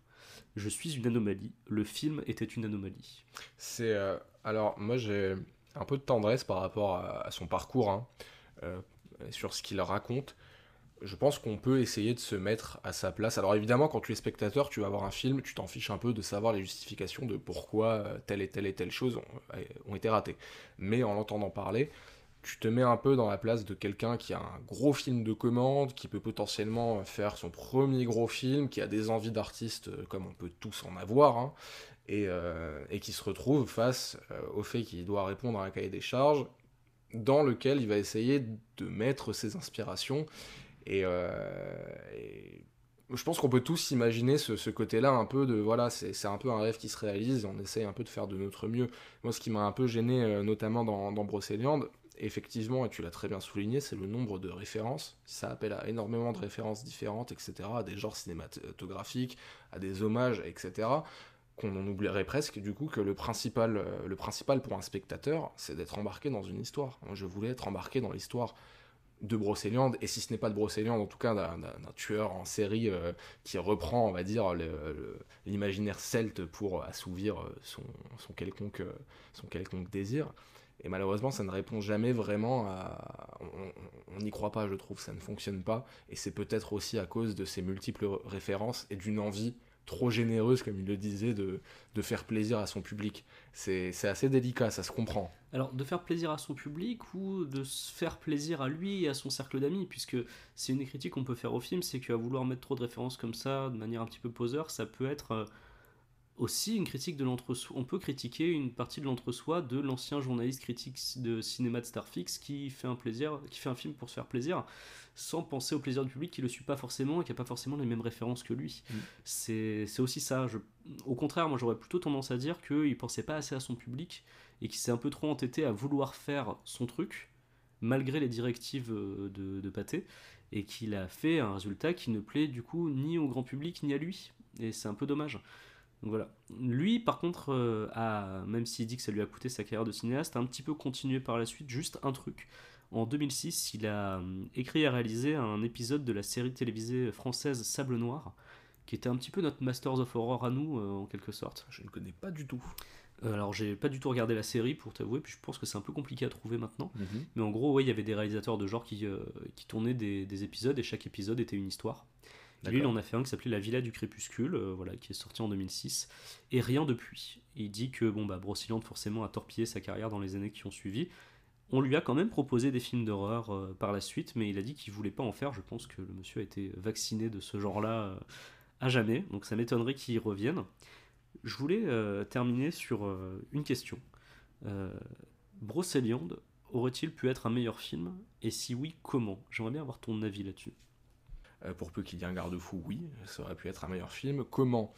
Je suis une anomalie. Le film était une anomalie. Alors, moi, j'ai un peu de tendresse par rapport à son parcours, hein, sur ce qu'il raconte. Je pense qu'on peut essayer de se mettre à sa place. Alors, évidemment, quand tu es spectateur, tu vas voir un film, tu t'en fiches un peu de savoir les justifications de pourquoi telle et telle chose ont été ratées. Mais en l'entendant parler, tu te mets un peu dans la place de quelqu'un qui a un gros film de commande, qui peut potentiellement faire son premier gros film, qui a des envies d'artiste comme on peut tous en avoir, hein, et qui se retrouve face au fait qu'il doit répondre à un cahier des charges dans lequel il va essayer de mettre ses inspirations. Et je pense qu'on peut tous imaginer ce côté-là un peu de, voilà, c'est un peu un rêve qui se réalise, et on essaye un peu de faire de notre mieux. Moi, ce qui m'a un peu gêné, notamment dans Brocéliande, effectivement, et tu l'as très bien souligné, c'est le nombre de références. Ça appelle à énormément de références différentes, etc., à des genres cinématographiques, à des hommages, etc., qu'on en oublierait presque, du coup, que le principal pour un spectateur, c'est d'être embarqué dans une histoire. Moi, je voulais être embarqué dans l'histoire de Brocéliande, et si ce n'est pas de Brocéliande, en tout cas d'un tueur en série qui reprend, on va dire, l'imaginaire celte pour assouvir son quelconque désir. Et malheureusement, ça ne répond jamais vraiment à... On n'y croit pas, je trouve, ça ne fonctionne pas. Et c'est peut-être aussi à cause de ces multiples références et d'une envie trop généreuse, comme il le disait, de faire plaisir à son public. C'est assez délicat, ça se comprend. Alors, de faire plaisir à son public ou de se faire plaisir à lui et à son cercle d'amis, puisque c'est une des critiques qu'on peut faire au film, c'est qu'à vouloir mettre trop de références comme ça, de manière un petit peu poseur, ça peut être... aussi une critique de l'entre-soi. On peut critiquer une partie de l'entre-soi de l'ancien journaliste critique de cinéma de Starfix qui fait un film pour se faire plaisir, sans penser au plaisir du public qui le suit pas forcément et qui a pas forcément les mêmes références que lui. C'est aussi ça. Au contraire, moi j'aurais plutôt tendance à dire qu'il pensait pas assez à son public et qu'il s'est un peu trop entêté à vouloir faire son truc malgré les directives de Pathé, et qu'il a fait un résultat qui ne plaît du coup ni au grand public ni à lui. Et c'est un peu dommage. Donc voilà. Lui, par contre, même s'il dit que ça lui a coûté sa carrière de cinéaste, a un petit peu continué par la suite, juste un truc. En 2006, il a écrit et réalisé un épisode de la série télévisée française Sable Noir, qui était un petit peu notre Masters of Horror à nous, en quelque sorte. Je ne connais pas du tout. Alors, j'ai pas du tout regardé la série, pour t'avouer, puis je pense que c'est un peu compliqué à trouver maintenant. Mhm. Mais en gros, ouais, il y avait des réalisateurs de genre qui tournaient des épisodes, et chaque épisode était une histoire. Et lui, il D'accord. en a fait un qui s'appelait La Villa du Crépuscule, voilà, qui est sorti en 2006, et rien depuis. Il dit que bon, bah, Brocéliande forcément a torpillé sa carrière dans les années qui ont suivi. On lui a quand même proposé des films d'horreur par la suite, mais il a dit qu'il voulait pas en faire. Je pense que le monsieur a été vacciné de ce genre-là à jamais, donc ça m'étonnerait qu'il y revienne. Je voulais terminer sur une question. Euh, Brocéliande aurait-il pu être un meilleur film? Et si oui, comment? J'aimerais bien avoir ton avis là-dessus. Pour peu qu'il y ait un garde-fou, oui, ça aurait pu être un meilleur film. Comment?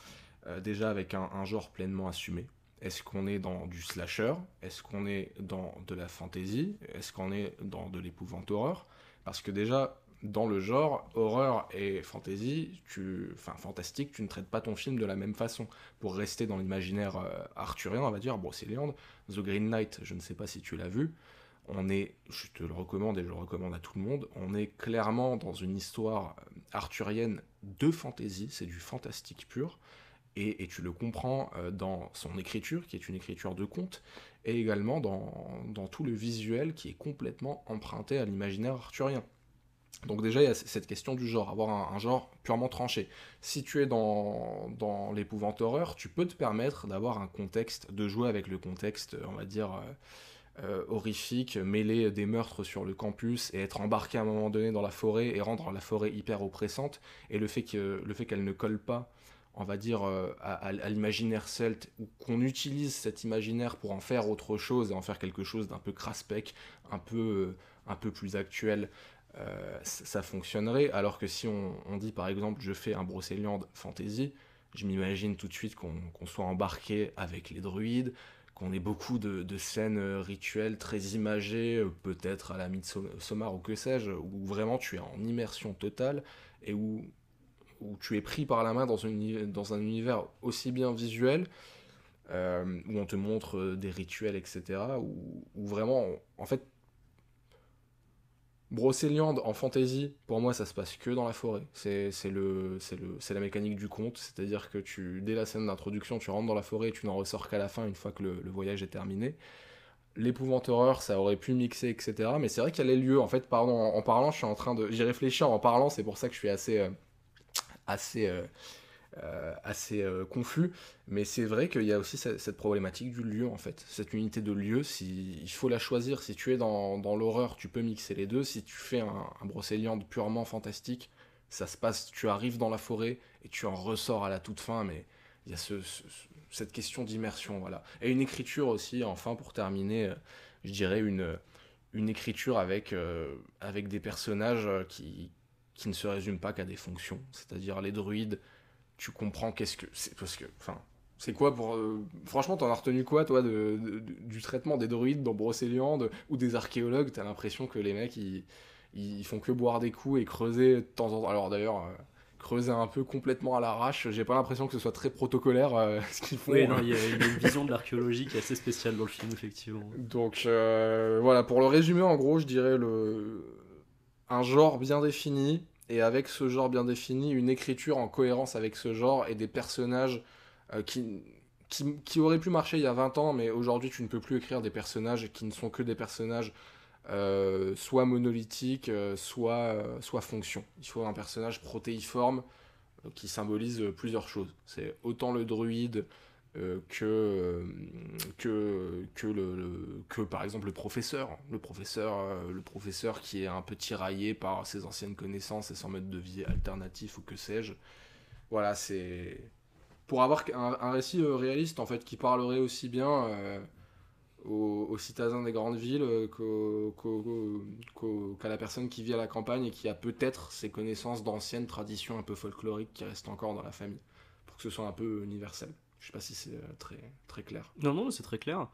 Déjà avec un genre pleinement assumé. Est-ce qu'on est dans du slasher? Est-ce qu'on est dans de la fantasy? Est-ce qu'on est dans de l'épouvante horreur? Parce que déjà, dans le genre horreur et fantasy, enfin fantastique, tu ne traites pas ton film de la même façon. Pour rester dans l'imaginaire arthurien, on va dire, Brocéliande, The Green Knight, je ne sais pas si tu l'as vu, je te le recommande et je le recommande à tout le monde, on est clairement dans une histoire arthurienne de fantasy, c'est du fantastique pur, et tu le comprends dans son écriture, qui est une écriture de conte, et également dans tout le visuel qui est complètement emprunté à l'imaginaire arthurien. Donc déjà, il y a cette question du genre, avoir un genre purement tranché. Si tu es dans l'épouvante horreur, tu peux te permettre d'avoir un contexte, de jouer avec le contexte, on va dire, horrifique, mêler des meurtres sur le campus et être embarqué à un moment donné dans la forêt et rendre la forêt hyper oppressante, et le fait qu'elle ne colle pas, on va dire, à l'imaginaire celte, ou qu'on utilise cet imaginaire pour en faire autre chose et en faire quelque chose d'un peu craspec, un peu plus actuel, ça fonctionnerait. Alors que si on dit par exemple je fais un Brocéliande fantasy, je m'imagine tout de suite qu'on soit embarqué avec les druides, qu'on ait beaucoup de scènes rituelles très imagées, peut-être à la Midsommar ou que sais-je, où vraiment tu es en immersion totale et où tu es pris par la main dans un univers aussi bien visuel, où on te montre des rituels, etc., où vraiment, en fait, Brocéliande en fantasy, pour moi, ça se passe que dans la forêt. C'est la mécanique du conte, c'est-à-dire que dès la scène d'introduction, tu rentres dans la forêt et tu n'en ressors qu'à la fin, une fois que le voyage est terminé. L'épouvante horreur, ça aurait pu mixer, etc. Mais c'est vrai qu'il y a les lieux. En fait, pardon, en parlant, j'y réfléchis en parlant, c'est pour ça que je suis assez, confus, mais c'est vrai qu'il y a aussi cette problématique du lieu, en fait. Cette unité de lieu, il faut la choisir. Si tu es dans l'horreur, tu peux mixer les deux. Si tu fais un Brocéliande purement fantastique, ça se passe, tu arrives dans la forêt et tu en ressors à la toute fin, mais il y a cette question d'immersion, voilà. Et une écriture aussi, enfin, pour terminer, je dirais une écriture avec des personnages qui ne se résument pas qu'à des fonctions, c'est-à-dire les druides, tu comprends qu'est-ce que c'est, parce que enfin c'est quoi pour franchement, t'en as retenu quoi toi du traitement des druides dans Brocéliande ou des archéologues? T'as l'impression que les mecs ils font que boire des coups et creuser de temps en temps. Alors d'ailleurs, creuser un peu complètement à l'arrache, j'ai pas l'impression que ce soit très protocolaire ce qu'ils font. Oui, non, il y a une vision de l'archéologie qui est assez spéciale dans le film, effectivement. Donc voilà, pour le résumer, en gros, je dirais un genre bien défini, et avec ce genre bien défini, une écriture en cohérence avec ce genre, et des personnages qui auraient pu marcher il y a 20 ans, mais aujourd'hui tu ne peux plus écrire des personnages qui ne sont que des personnages soit monolithiques, soit fonction. Il faut un personnage protéiforme qui symbolise plusieurs choses. C'est autant le druide que par exemple le professeur qui est un peu tiraillé par ses anciennes connaissances et son mode de vie alternatif ou que sais-je. Voilà, c'est pour avoir un récit réaliste en fait qui parlerait aussi bien aux citadins des grandes villes qu'à la personne qui vit à la campagne et qui a peut-être ses connaissances d'anciennes traditions un peu folkloriques qui restent encore dans la famille, pour que ce soit un peu universel. Je sais pas si c'est très, très clair. Non, non, c'est très clair.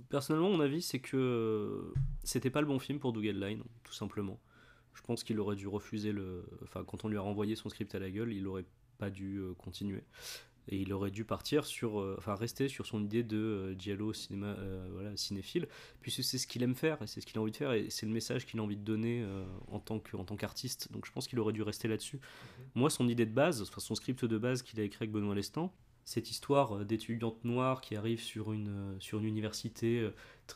Personnellement, mon avis, c'est que c'était pas le bon film pour Doug Line, tout simplement. Je pense qu'il aurait dû refuser Enfin, quand on lui a renvoyé son script à la gueule, il aurait pas dû continuer. Et il aurait dû partir rester sur son idée de giallo cinéma, cinéphile, puisque c'est ce qu'il aime faire, et c'est ce qu'il a envie de faire, et c'est le message qu'il a envie de donner en tant qu'artiste. Donc je pense qu'il aurait dû rester là-dessus. Moi, son idée de base, son script de base qu'il a écrit avec Benoît Lestan, cette histoire d'étudiante noire qui arrive sur une université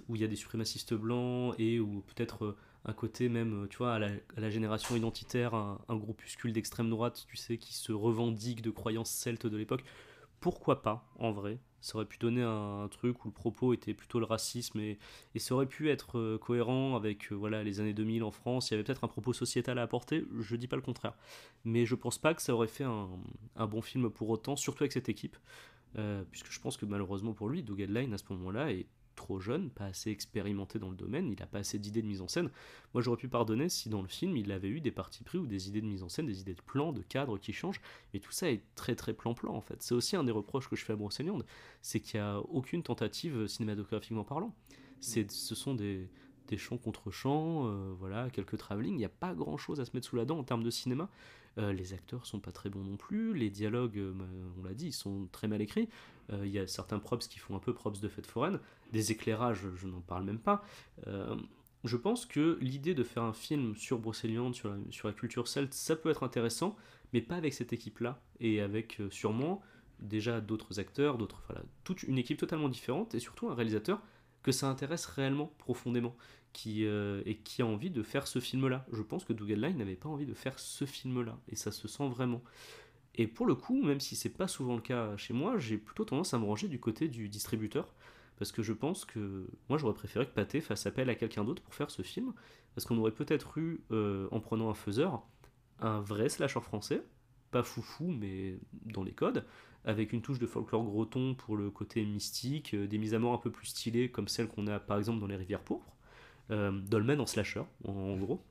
où il y a des suprémacistes blancs et où peut-être un côté même, tu vois, à la génération identitaire, un groupuscule d'extrême droite, tu sais, qui se revendique de croyances celtes de l'époque. Pourquoi pas, en vrai? Ça aurait pu donner un truc où le propos était plutôt le racisme et ça aurait pu être cohérent avec les années 2000 en France. Il y avait peut-être un propos sociétal à apporter, je dis pas le contraire. Mais je pense pas que ça aurait fait un bon film pour autant, surtout avec cette équipe. Puisque je pense que malheureusement pour lui, Doug Edline à ce moment-là est trop jeune, pas assez expérimenté dans le domaine, il n'a pas assez d'idées de mise en scène. Moi j'aurais pu pardonner si dans le film il avait eu des partis pris ou des idées de mise en scène, des idées de plans, de cadres qui changent, et tout ça est très très plan-plan en fait. C'est aussi un des reproches que je fais à Brocéliande, c'est qu'il n'y a aucune tentative cinématographiquement parlant. Ce sont des chants contre chants, quelques travelling, il n'y a pas grand chose à se mettre sous la dent en termes de cinéma. Les acteurs sont pas très bons non plus, les dialogues, on l'a dit, ils sont très mal écrits. Il y a certains props qui font un peu props de fête foraine, des éclairages, je n'en parle même pas. Je pense que l'idée de faire un film sur Brocéliande, sur la culture celte, ça peut être intéressant, mais pas avec cette équipe-là, et avec sûrement déjà d'autres acteurs, toute une équipe totalement différente, et surtout un réalisateur que ça intéresse réellement, profondément, qui a envie de faire ce film-là. Je pense que Doug Edline n'avait pas envie de faire ce film-là, et ça se sent vraiment. Et pour le coup, même si c'est pas souvent le cas chez moi, j'ai plutôt tendance à me ranger du côté du distributeur, parce que je pense que moi j'aurais préféré que Pathé fasse appel à quelqu'un d'autre pour faire ce film, parce qu'on aurait peut-être eu, en prenant un faiseur, un vrai slasher français, pas foufou mais dans les codes, avec une touche de folklore breton pour le côté mystique, des mises à mort un peu plus stylées comme celles qu'on a par exemple dans Les Rivières Pourpres, Dolmen en slasher en gros.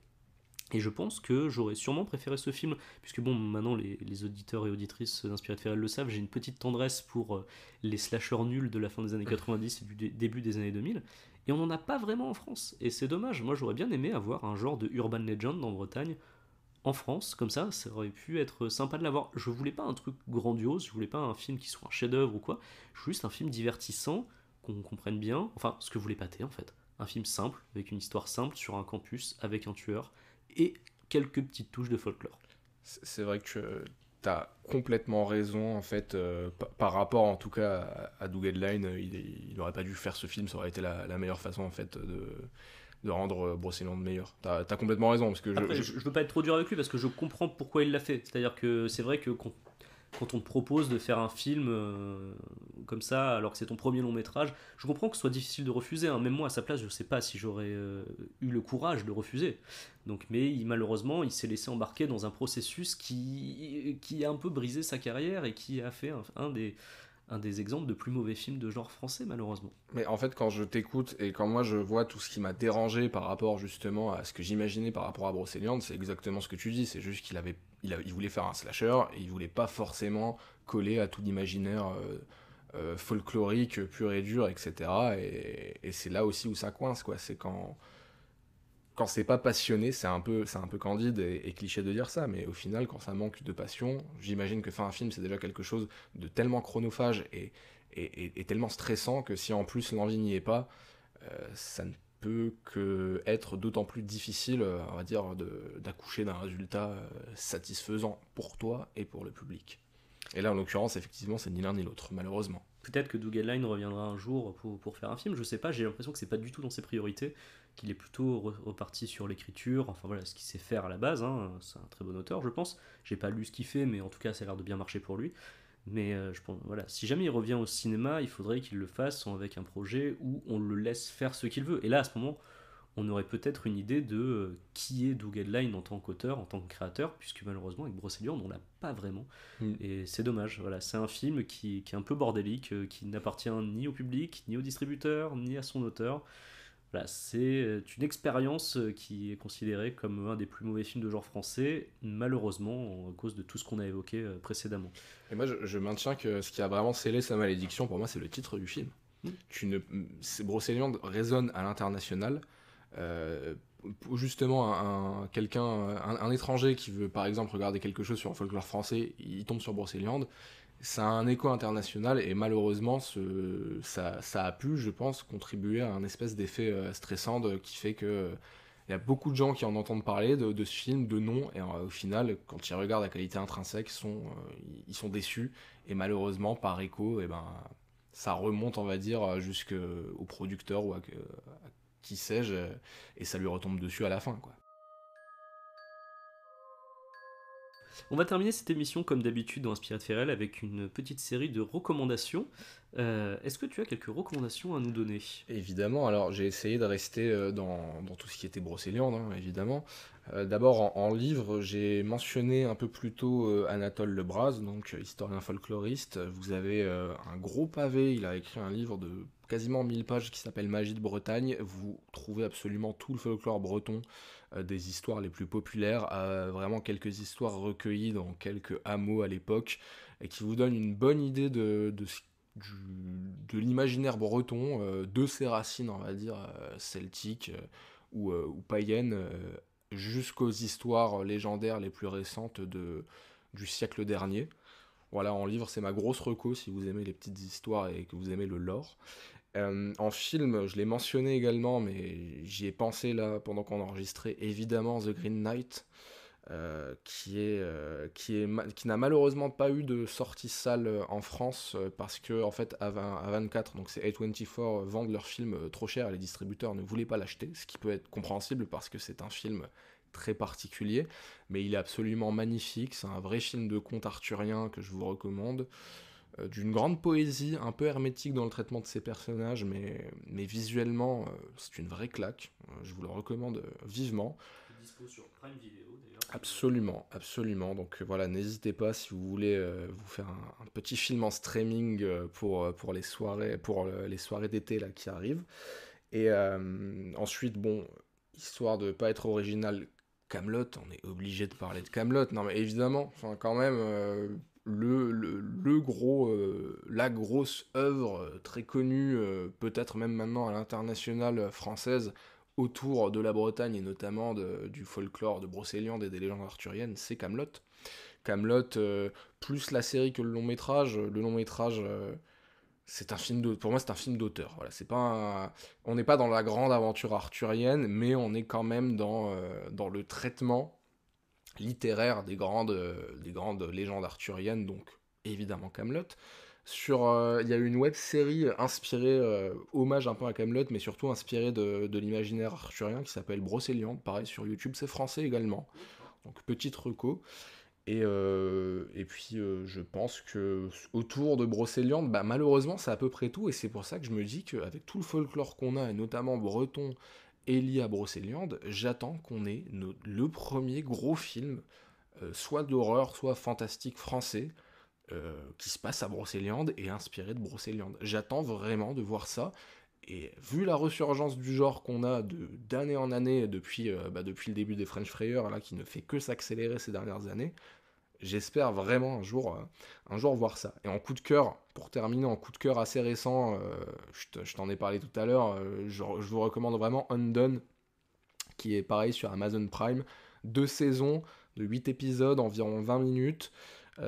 Et je pense que j'aurais sûrement préféré ce film, puisque bon, maintenant les auditeurs et auditrices d'Inspiré de Feral le savent, j'ai une petite tendresse pour les slashers nuls de la fin des années 90 et du début des années 2000, et on n'en a pas vraiment en France, et c'est dommage. Moi j'aurais bien aimé avoir un genre de urban legend en Bretagne, en France, comme ça aurait pu être sympa de l'avoir. Je voulais pas un truc grandiose, je voulais pas un film qui soit un chef-d'œuvre ou quoi, juste un film divertissant, qu'on comprenne bien, enfin ce que voulait Pathé en fait. Un film simple, avec une histoire simple, sur un campus, avec un tueur, et quelques petites touches de folklore. C'est vrai que tu as complètement raison, en fait, par rapport en tout cas à Doug Edline, il n'aurait pas dû faire ce film, ça aurait été la meilleure façon en fait de rendre Brocéliande meilleur. T'as complètement raison, parce que Après, je veux pas être trop dur avec lui, parce que je comprends pourquoi il l'a fait. C'est-à-dire que c'est vrai que quand on te propose de faire un film comme ça, alors que c'est ton premier long métrage, je comprends que ce soit difficile de refuser, hein. Même moi à sa place, je sais pas si j'aurais eu le courage de refuser. Donc, mais malheureusement, il s'est laissé embarquer dans un processus qui a un peu brisé sa carrière et qui a fait un des exemples de plus mauvais films de genre français, malheureusement. Mais en fait, quand je t'écoute et quand moi je vois tout ce qui m'a dérangé par rapport justement à ce que j'imaginais par rapport à Brocéliande, c'est exactement ce que tu dis. C'est juste il voulait faire un slasher et il voulait pas forcément coller à tout l'imaginaire folklorique pur et dur, etc. Et c'est là aussi où ça coince, quoi. C'est quand c'est pas passionné, c'est un peu candide et cliché de dire ça, mais au final, quand ça manque de passion, j'imagine que faire un film, c'est déjà quelque chose de tellement chronophage et tellement stressant que si en plus l'envie n'y est pas, ça ne peut que être d'autant plus difficile, on va dire, d'accoucher d'un résultat satisfaisant pour toi et pour le public. Et là, en l'occurrence, effectivement, c'est ni l'un ni l'autre, malheureusement. Peut-être que Doug Edline reviendra un jour pour faire un film, je sais pas, j'ai l'impression que c'est pas du tout dans ses priorités, qu'il est plutôt reparti sur l'écriture, enfin voilà, ce qu'il sait faire à la base, hein. C'est un très bon auteur, je pense. J'ai pas lu ce qu'il fait, mais en tout cas, ça a l'air de bien marcher pour lui. Mais je pense, voilà, si jamais il revient au cinéma, il faudrait qu'il le fasse avec un projet où on le laisse faire ce qu'il veut. Et là, à ce moment, on aurait peut-être une idée de qui est Doug Edline en tant qu'auteur, en tant que créateur, puisque malheureusement avec Brocéliande on l'a pas vraiment. Et c'est dommage. Voilà, c'est un film qui est un peu bordélique, qui n'appartient ni au public, ni au distributeur, ni à son auteur. Voilà, c'est une expérience qui est considérée comme un des plus mauvais films de genre français, malheureusement, à cause de tout ce qu'on a évoqué précédemment. Et moi, je maintiens que ce qui a vraiment scellé sa malédiction, pour moi, c'est le titre du film. Brocéliande résonne à l'international, justement un étranger qui veut par exemple regarder quelque chose sur le folklore français, il tombe sur Brocéliande. Ça a un écho international et malheureusement ça a pu, je pense, contribuer à un espèce d'effet stressant qui fait que il y a beaucoup de gens qui en entendent parler de ce film, de nom, et au final, quand ils regardent la qualité intrinsèque, ils sont déçus, et malheureusement, par écho, et ben, ça remonte, on va dire, jusqu'au producteur ou à qui sais-je, et ça lui retombe dessus à la fin, quoi. On va terminer cette émission comme d'habitude dans Inspiré de Ferrel avec une petite série de recommandations. Est-ce que tu as quelques recommandations à nous donner ? Évidemment, alors j'ai essayé de rester dans tout ce qui était Brocéliande, hein, évidemment. D'abord en livre, j'ai mentionné un peu plus tôt Anatole Lebras, donc historien folkloriste. Vous avez un gros pavé, il a écrit un livre de quasiment 1000 pages qui s'appelle Magie de Bretagne. Vous trouvez absolument tout le folklore breton, des histoires les plus populaires, vraiment quelques histoires recueillies dans quelques hameaux à l'époque, et qui vous donnent une bonne idée de l'imaginaire breton, de ses racines, on va dire, celtiques ou païennes, jusqu'aux histoires légendaires les plus récentes du siècle dernier. Voilà, en livre, c'est ma grosse reco si vous aimez les petites histoires et que vous aimez le lore. En film, je l'ai mentionné également, mais j'y ai pensé là pendant qu'on enregistrait, évidemment The Green Knight, qui n'a malheureusement pas eu de sortie salle en France parce que en fait A24, donc c'est A24, vendent leurs films trop cher et les distributeurs ne voulaient pas l'acheter, ce qui peut être compréhensible parce que c'est un film très particulier, mais il est absolument magnifique, c'est un vrai film de conte arthurien que je vous recommande, d'une grande poésie, un peu hermétique dans le traitement de ses personnages, mais visuellement c'est une vraie claque, je vous le recommande vivement. Dispo sur Prime Video d'ailleurs. Absolument, absolument. Donc voilà, n'hésitez pas si vous voulez vous faire un petit film en streaming pour les soirées d'été là qui arrivent. Et ensuite, bon, histoire de pas être original, Kaamelott, on est obligé de parler de Kaamelott. Non mais évidemment, enfin quand même la grosse œuvre très connue, peut-être même maintenant à l'international française, autour de la Bretagne et notamment du folklore de Brocéliande et des légendes arthuriennes, c'est Kaamelott. Kaamelott, plus la série que le long métrage. Le long métrage, pour moi, c'est un film d'auteur. Voilà, on n'est pas dans la grande aventure arthurienne, mais on est quand même dans le traitement littéraire des grandes légendes arthuriennes, donc évidemment Kaamelott. Il y a eu une web série inspirée, hommage un peu à Kaamelott, mais surtout inspirée de l'imaginaire arthurien qui s'appelle Brocéliande, pareil sur YouTube, c'est français également. Donc petite reco. Et puis je pense que autour de Brocéliande, bah, malheureusement c'est à peu près tout, et c'est pour ça que je me dis qu'avec tout le folklore qu'on a, et notamment breton et lié à Brocéliande, j'attends qu'on ait le premier gros film, soit d'horreur, soit fantastique français, qui se passe à Brocéliande et inspiré de Brocéliande. J'attends vraiment de voir ça, et vu la ressurgence du genre qu'on a d'année en année depuis le début des French Frayeurs, là, qui ne fait que s'accélérer ces dernières années, j'espère vraiment un jour voir ça. Et en coup de cœur, pour terminer, en coup de cœur assez récent, je t'en ai parlé tout à l'heure, je vous recommande vraiment Undone, qui est pareil sur Amazon Prime, 2 saisons de 8 épisodes, environ 20 minutes.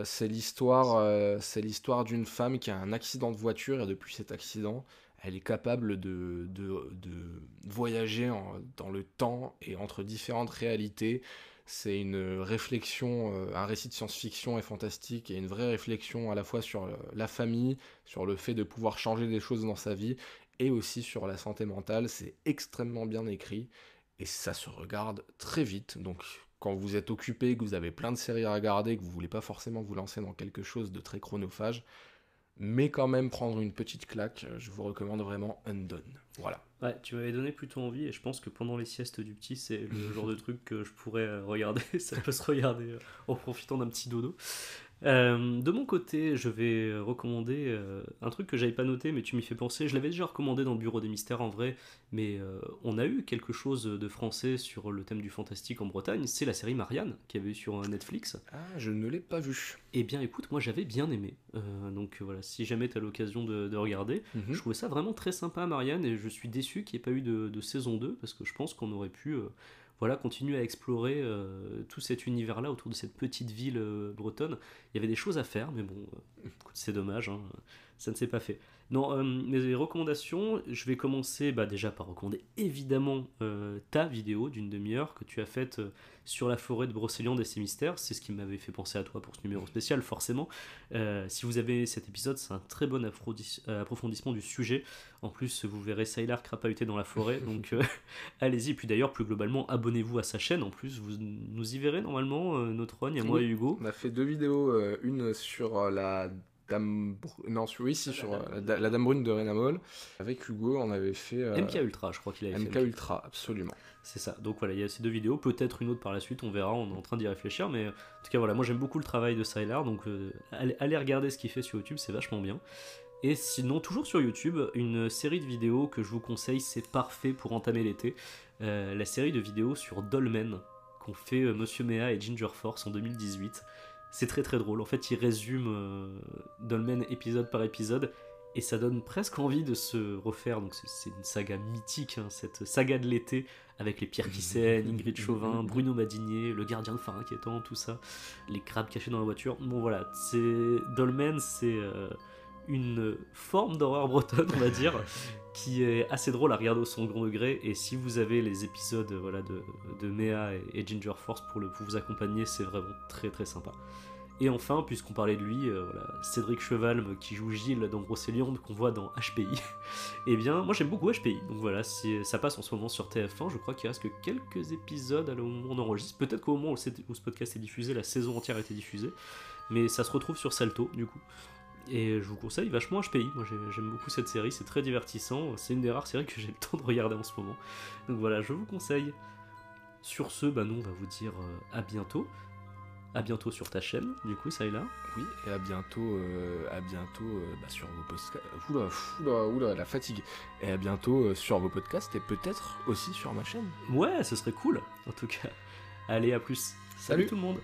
C'est l'histoire d'une femme qui a un accident de voiture, et depuis cet accident, elle est capable de voyager dans le temps et entre différentes réalités. C'est une réflexion, un récit de science-fiction et fantastique, et une vraie réflexion à la fois sur la famille, sur le fait de pouvoir changer des choses dans sa vie, et aussi sur la santé mentale. C'est extrêmement bien écrit, et ça se regarde très vite. Donc quand vous êtes occupé, que vous avez plein de séries à regarder, que vous voulez pas forcément vous lancer dans quelque chose de très chronophage, mais quand même prendre une petite claque, je vous recommande vraiment Undone. Voilà. Ouais, tu m'avais donné plutôt envie, et je pense que pendant les siestes du petit, c'est le genre de truc que je pourrais regarder. Ça peut se regarder en profitant d'un petit dodo. De mon côté, je vais recommander un truc que j'avais pas noté, mais tu m'y fais penser. Je l'avais déjà recommandé dans le Bureau des Mystères en vrai, mais on a eu quelque chose de français sur le thème du fantastique en Bretagne. C'est la série Marianne, qui avait eu sur Netflix. Ah, je ne l'ai pas vu. Eh bien, écoute, moi j'avais bien aimé. Donc voilà, si jamais tu as l'occasion de regarder, je trouvais ça vraiment très sympa, Marianne, et je suis déçu qu'il n'y ait pas eu de saison 2, parce que je pense qu'on aurait pu. Voilà, continuer à explorer tout cet univers-là autour de cette petite ville bretonne. Il y avait des choses à faire, mais bon, écoute, c'est dommage, hein, ça ne s'est pas fait. Non, mes recommandations, je vais commencer déjà par recommander évidemment ta vidéo d'une demi-heure que tu as faite sur la forêt de Brocéliande et ses mystères. C'est ce qui m'avait fait penser à toi pour ce numéro spécial, forcément. Si vous avez aimé cet épisode, c'est un très bon approfondissement du sujet. En plus, vous verrez Sylar crapahuter dans la forêt, donc allez-y. Puis d'ailleurs, plus globalement, abonnez-vous à sa chaîne. En plus, vous nous y verrez normalement, notre Rogne, moi et Hugo. On a fait 2 vidéos, une sur la Dame... Non, sur la Dame Brune de Renamol. Avec Hugo, on avait fait... MK Ultra, je crois qu'il avait fait. MK Ultra, absolument. C'est ça. Donc voilà, il y a ces 2 vidéos, peut-être une autre par la suite, on verra, on est en train d'y réfléchir, mais en tout cas voilà, moi j'aime beaucoup le travail de Sylar, donc allez regarder ce qu'il fait sur YouTube, c'est vachement bien. Et sinon, toujours sur YouTube, une série de vidéos que je vous conseille, c'est parfait pour entamer l'été, la série de vidéos sur Dolmen, qu'ont fait Monsieur Mea et Ginger Force en 2018. C'est très très drôle, en fait ils résument Dolmen épisode par épisode, et ça donne presque envie de se refaire, donc c'est une saga mythique, hein, cette saga de l'été, avec les pierres qui saignent, Ingrid Chauvin, Bruno Madinier, le gardien de phare inquiétant, tout ça, les crabes cachés dans la voiture. Bon voilà, Dolmen, c'est une forme d'horreur bretonne, on va dire, qui est assez drôle à regarder au second degré, et si vous avez les épisodes de Mea et Ginger Force pour vous accompagner, c'est vraiment très très sympa. Et enfin, puisqu'on parlait de lui, Cédric Chevalme qui joue Gilles dans Brocéliande, qu'on voit dans HPI. Eh bien, moi j'aime beaucoup HPI, donc voilà, ça passe en ce moment sur TF1, je crois qu'il reste que quelques épisodes au moment où on enregistre. Peut-être qu'au moment où ce podcast est diffusé, la saison entière a été diffusée, mais ça se retrouve sur Salto, du coup. Et je vous conseille vachement HPI, moi j'aime beaucoup cette série, c'est très divertissant, c'est une des rares séries que j'ai le temps de regarder en ce moment. Donc voilà, je vous conseille. Sur ce, nous on va vous dire à bientôt. À bientôt sur ta chaîne, du coup, Sylar. Oui, et à bientôt sur vos podcasts. Oula, la fatigue. Et à bientôt sur vos podcasts et peut-être aussi sur ma chaîne. Ouais, ce serait cool, en tout cas. Allez, à plus. Salut tout le monde.